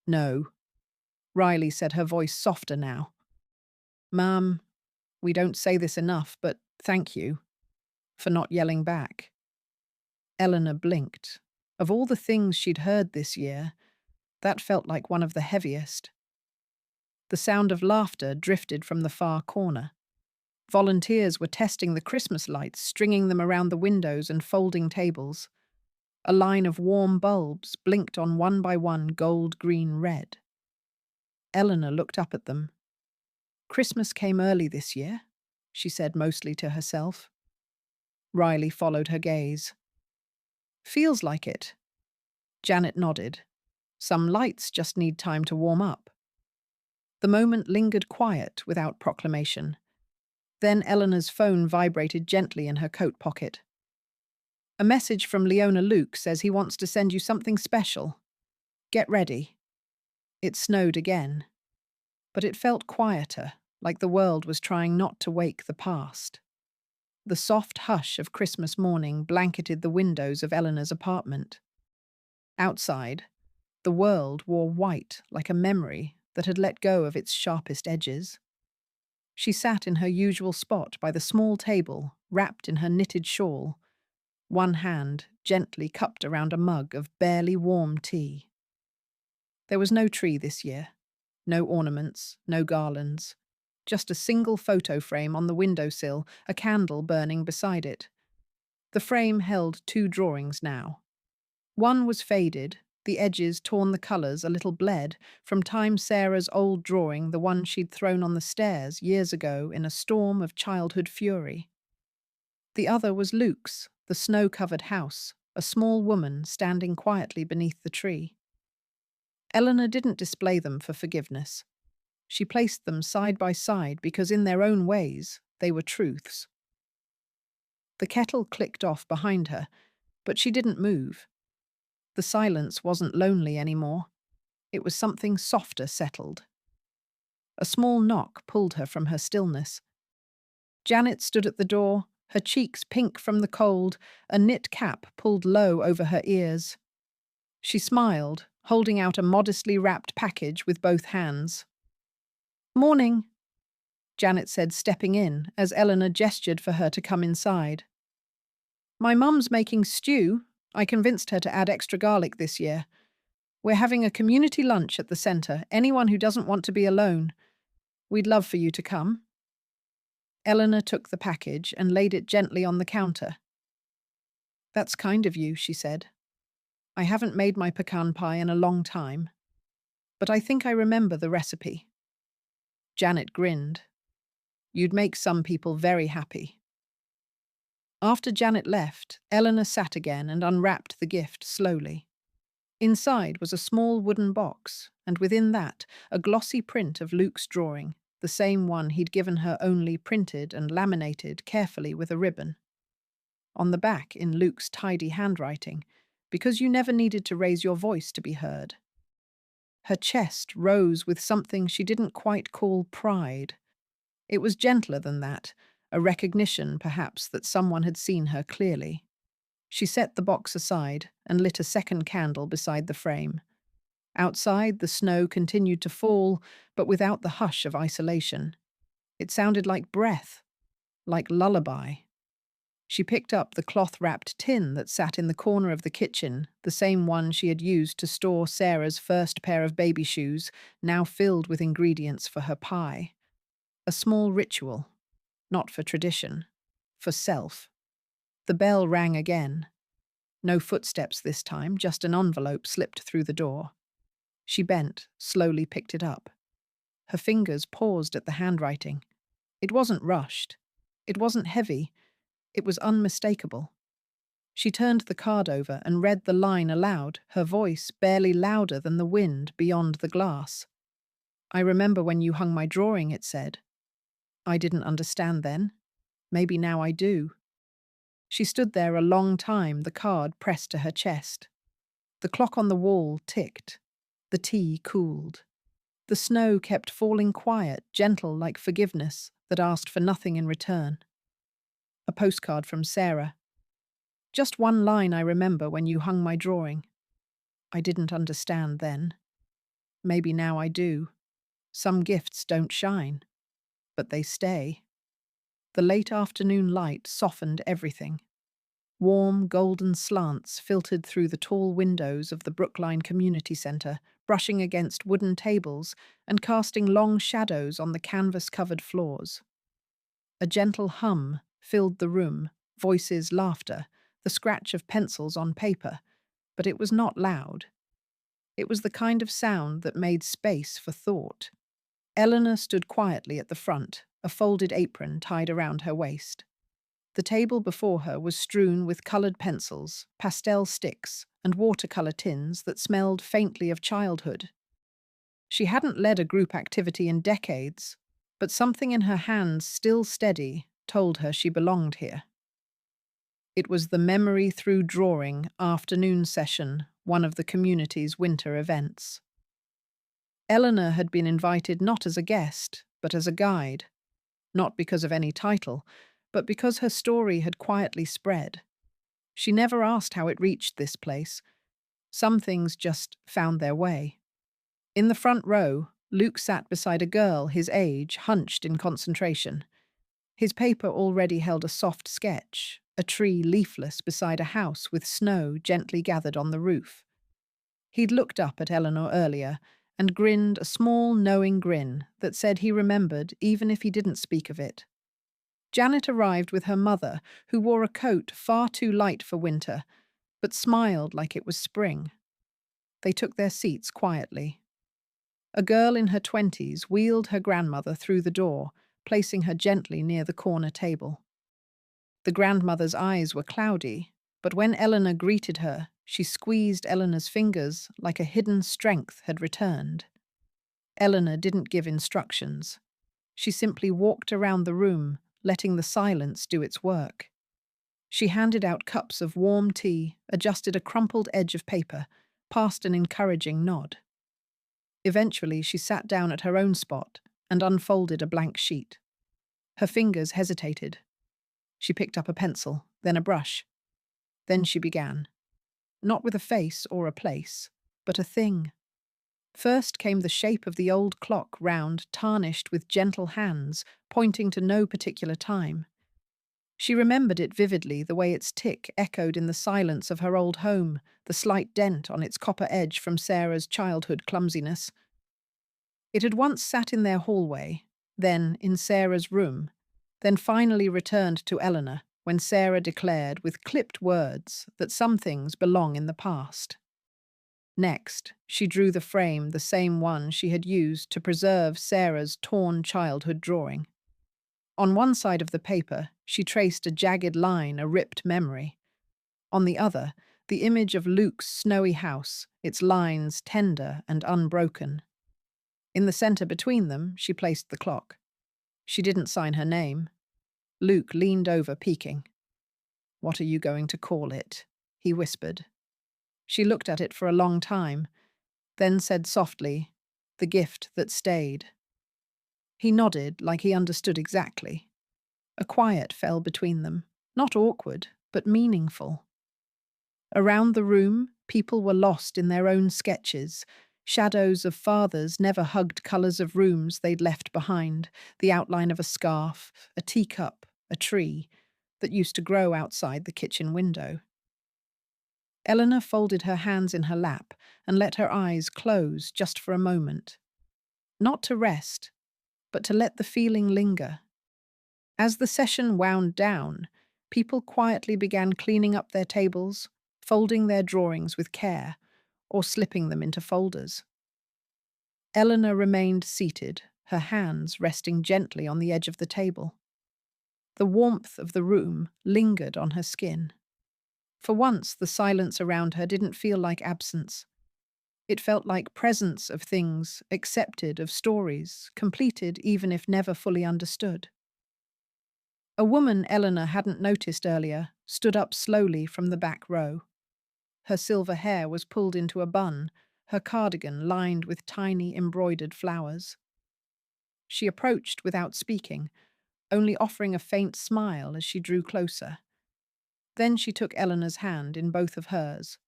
No. Riley said, her voice softer now. Ma'am, we don't say this enough, but thank you for not yelling back. Eleanor blinked. Of all the things she'd heard this year, that felt like one of the heaviest. The sound of laughter drifted from the far corner. Volunteers were testing the Christmas lights, stringing them around the windows and folding tables. A line of warm bulbs blinked on one by one gold, green, red. Eleanor looked up at them. Christmas came early this year, she said mostly to herself. Riley followed her gaze. Feels like it. Janet nodded. Some lights just need time to warm up. The moment lingered quiet without proclamation. Then Eleanor's phone vibrated gently in her coat pocket. A message from Leona Luke says he wants to send you something special. Get ready. It snowed again. But it felt quieter, like the world was trying not to wake the past. The soft hush of Christmas morning blanketed the windows of Eleanor's apartment. Outside, the world wore white like a memory that had let go of its sharpest edges. She sat in her usual spot by the small table, wrapped in her knitted shawl, one hand gently cupped around a mug of barely warm tea. There was no tree this year, no ornaments, no garlands, just a single photo frame on the windowsill, a candle burning beside it. The frame held two drawings now. One was faded, the edges torn, the colours a little bled, from time Sarah's old drawing, the one she'd thrown on the stairs years ago in a storm of childhood fury. The other was Luke's, the snow-covered house, a small woman standing quietly beneath the tree. Eleanor didn't display them for forgiveness. She placed them side by side because in their own ways, they were truths. The kettle clicked off behind her, but she didn't move. The silence wasn't lonely anymore. It was something softer settled. A small knock pulled her from her stillness. Janet stood at the door, her cheeks pink from the cold, a knit cap pulled low over her ears. She smiled, holding out a modestly wrapped package with both hands. Morning, Janet said, stepping in as Eleanor gestured for her to come inside. My mum's making stew. I convinced her to add extra garlic this year. We're having a community lunch at the centre, anyone who doesn't want to be alone. We'd love for you to come. Eleanor took the package and laid it gently on the counter. That's kind of you, she said. I haven't made my pecan pie in a long time, but I think I remember the recipe. Janet grinned. You'd make some people very happy. After Janet left, Eleanor sat again and unwrapped the gift slowly. Inside was a small wooden box, and within that, a glossy print of Luke's drawing, the same one he'd given her, only printed and laminated carefully with a ribbon. On the back, in Luke's tidy handwriting, because you never needed to raise your voice to be heard. Her chest rose with something she didn't quite call pride. It was gentler than that, a recognition, perhaps, that someone had seen her clearly. She set the box aside and lit a second candle beside the frame. Outside, the snow continued to fall, but without the hush of isolation. It sounded like breath, like lullaby. She picked up the cloth-wrapped tin that sat in the corner of the kitchen, the same one she had used to store Sarah's first pair of baby shoes, now filled with ingredients for her pie. A small ritual, not for tradition, for self. The bell rang again. No footsteps this time, just an envelope slipped through the door. She bent, slowly picked it up. Her fingers paused at the handwriting. It wasn't rushed. It wasn't heavy. It was unmistakable. She turned the card over and read the line aloud, her voice barely louder than the wind beyond the glass. I remember when you hung my drawing, it said. I didn't understand then. Maybe now I do. She stood there a long time, the card pressed to her chest. The clock on the wall ticked. The tea cooled. The snow kept falling quiet, gentle like forgiveness that asked for nothing in return. A postcard from Sarah. Just one line I remember when you hung my drawing. I didn't understand then. Maybe now I do. Some gifts don't shine, but they stay. The late afternoon light softened everything. Warm, golden slants filtered through the tall windows of the Brookline Community Centre, brushing against wooden tables and casting long shadows on the canvas-covered floors. A gentle hum filled the room, voices, laughter, the scratch of pencils on paper, but it was not loud. It was the kind of sound that made space for thought. Eleanor stood quietly at the front, a folded apron tied around her waist. The table before her was strewn with coloured pencils, pastel sticks, and watercolour tins that smelled faintly of childhood. She hadn't led a group activity in decades, but something in her hands, still steady, told her she belonged here. It was the Memory Through Drawing afternoon session, one of the community's winter events. Eleanor had been invited not as a guest, but as a guide, not because of any title, but because her story had quietly spread. She never asked how it reached this place. Some things just found their way. In the front row, Luke sat beside a girl his age, hunched in concentration. His paper already held a soft sketch, a tree leafless beside a house with snow gently gathered on the roof. He'd looked up at Eleanor earlier and grinned a small, knowing grin that said he remembered even if he didn't speak of it. Janet arrived with her mother, who wore a coat far too light for winter, but smiled like it was spring. They took their seats quietly. A girl in her 20s wheeled her grandmother through the door, placing her gently near the corner table. The grandmother's eyes were cloudy, but when Eleanor greeted her, she squeezed Eleanor's fingers like a hidden strength had returned. Eleanor didn't give instructions. She simply walked around the room, letting the silence do its work. She handed out cups of warm tea, adjusted a crumpled edge of paper, passed an encouraging nod. Eventually, she sat down at her own spot and unfolded a blank sheet. Her fingers hesitated. She picked up a pencil, then a brush. Then she began. Not with a face or a place, but a thing. First came the shape of the old clock, round, tarnished with gentle hands, pointing to no particular time. She remembered it vividly, the way its tick echoed in the silence of her old home, the slight dent on its copper edge from Sarah's childhood clumsiness. It had once sat in their hallway, then in Sarah's room, then finally returned to Eleanor when Sarah declared with clipped words that some things belong in the past. Next, she drew the frame, the same one she had used to preserve Sarah's torn childhood drawing. On one side of the paper, she traced a jagged line, a ripped memory. On the other, the image of Luke's snowy house, its lines tender and unbroken. In the center between them, she placed the clock. She didn't sign her name. Luke leaned over, peeking. "What are you going to call it?" he whispered. She looked at it for a long time, then said softly, "The gift that stayed." He nodded like he understood exactly. A quiet fell between them, not awkward, but meaningful. Around the room, people were lost in their own sketches, shadows of fathers never hugged colours of rooms they'd left behind, the outline of a scarf, a teacup, a tree that used to grow outside the kitchen window. Eleanor folded her hands in her lap and let her eyes close just for a moment. Not to rest, but to let the feeling linger. As the session wound down, people quietly began cleaning up their tables, folding their drawings with care, or slipping them into folders. Eleanor remained seated, her hands resting gently on the edge of the table. The warmth of the room lingered on her skin. For once, the silence around her didn't feel like absence. It felt like presence of things, accepted, of stories, completed even if never fully understood. A woman Eleanor hadn't noticed earlier stood up slowly from the back row. Her silver hair was pulled into a bun, her cardigan lined with tiny embroidered flowers. She approached without speaking, only offering a faint smile as she drew closer. Then she took Eleanor's hand in both of hers.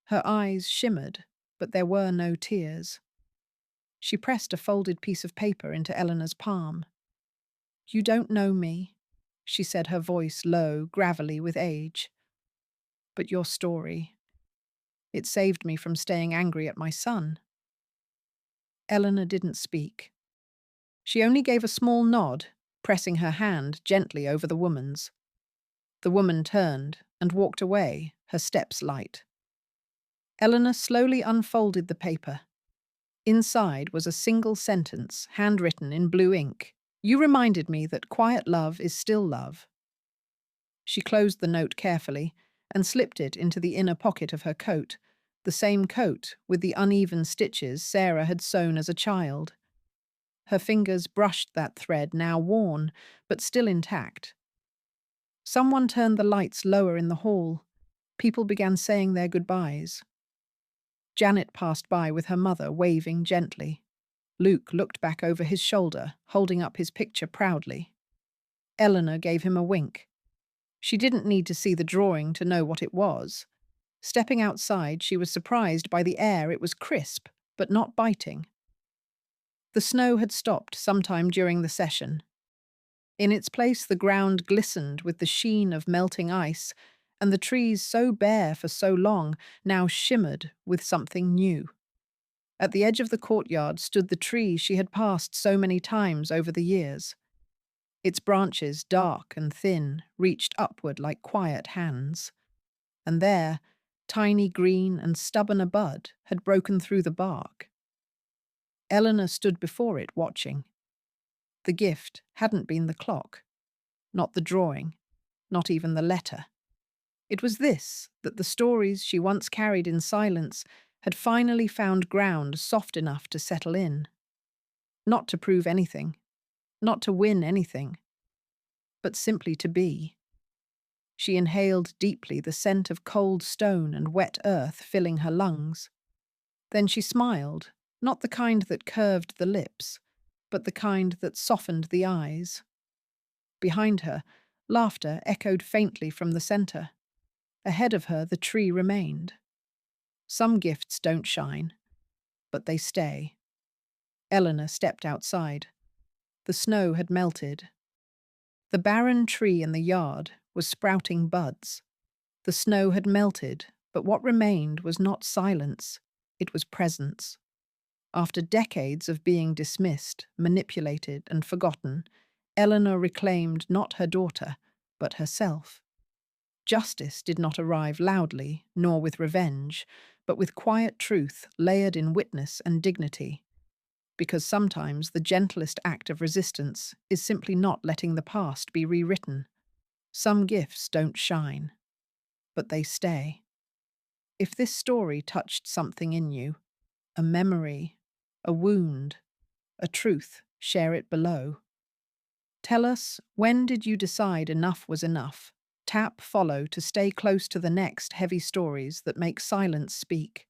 Her eyes shimmered, but there were no tears. She pressed a folded piece of paper into Eleanor's palm. "You don't know me," she said, her voice low, gravelly with age. "But your story. It saved me from staying angry at my son." Eleanor didn't speak. She only gave a small nod, pressing her hand gently over the woman's. The woman turned and walked away, her steps light. Eleanor slowly unfolded the paper. Inside was a single sentence, handwritten in blue ink. "You reminded me that quiet love is still love." She closed the note carefully and slipped it into the inner pocket of her coat, the same coat with the uneven stitches Sarah had sewn as a child. Her fingers brushed that thread, now worn, but still intact. Someone turned the lights lower in the hall. People began saying their goodbyes. Janet passed by with her mother, waving gently. Luke looked back over his shoulder, holding up his picture proudly. Eleanor gave him a wink. She didn't need to see the drawing to know what it was. Stepping outside, she was surprised by the air. It was crisp, but not biting. The snow had stopped sometime during the session. In its place, the ground glistened with the sheen of melting ice, and the trees, so bare for so long, now shimmered with something new. At the edge of the courtyard stood the tree she had passed so many times over the years. Its branches, dark and thin, reached upward like quiet hands. And there, tiny green and stubborn a bud had broken through the bark. Eleanor stood before it, watching. The gift hadn't been the clock, not the drawing, not even the letter. It was this, that the stories she once carried in silence had finally found ground soft enough to settle in. Not to prove anything, not to win anything, but simply to be. She inhaled deeply, the scent of cold stone and wet earth filling her lungs. Then she smiled, not the kind that curved the lips, but the kind that softened the eyes. Behind her, laughter echoed faintly from the center. Ahead of her, the tree remained. Some gifts don't shine, but they stay. Eleanor stepped outside. The snow had melted. The barren tree in the yard was sprouting buds. The snow had melted, but what remained was not silence, it was presence. After decades of being dismissed, manipulated, and forgotten, Eleanor reclaimed not her daughter, but herself. Justice did not arrive loudly, nor with revenge, but with quiet truth layered in witness and dignity. Because sometimes the gentlest act of resistance is simply not letting the past be rewritten. Some gifts don't shine, but they stay. If this story touched something in you, a memory, a wound, a truth, share it below. Tell us, when did you decide enough was enough? Tap follow to stay close to the next heavy stories that make silence speak.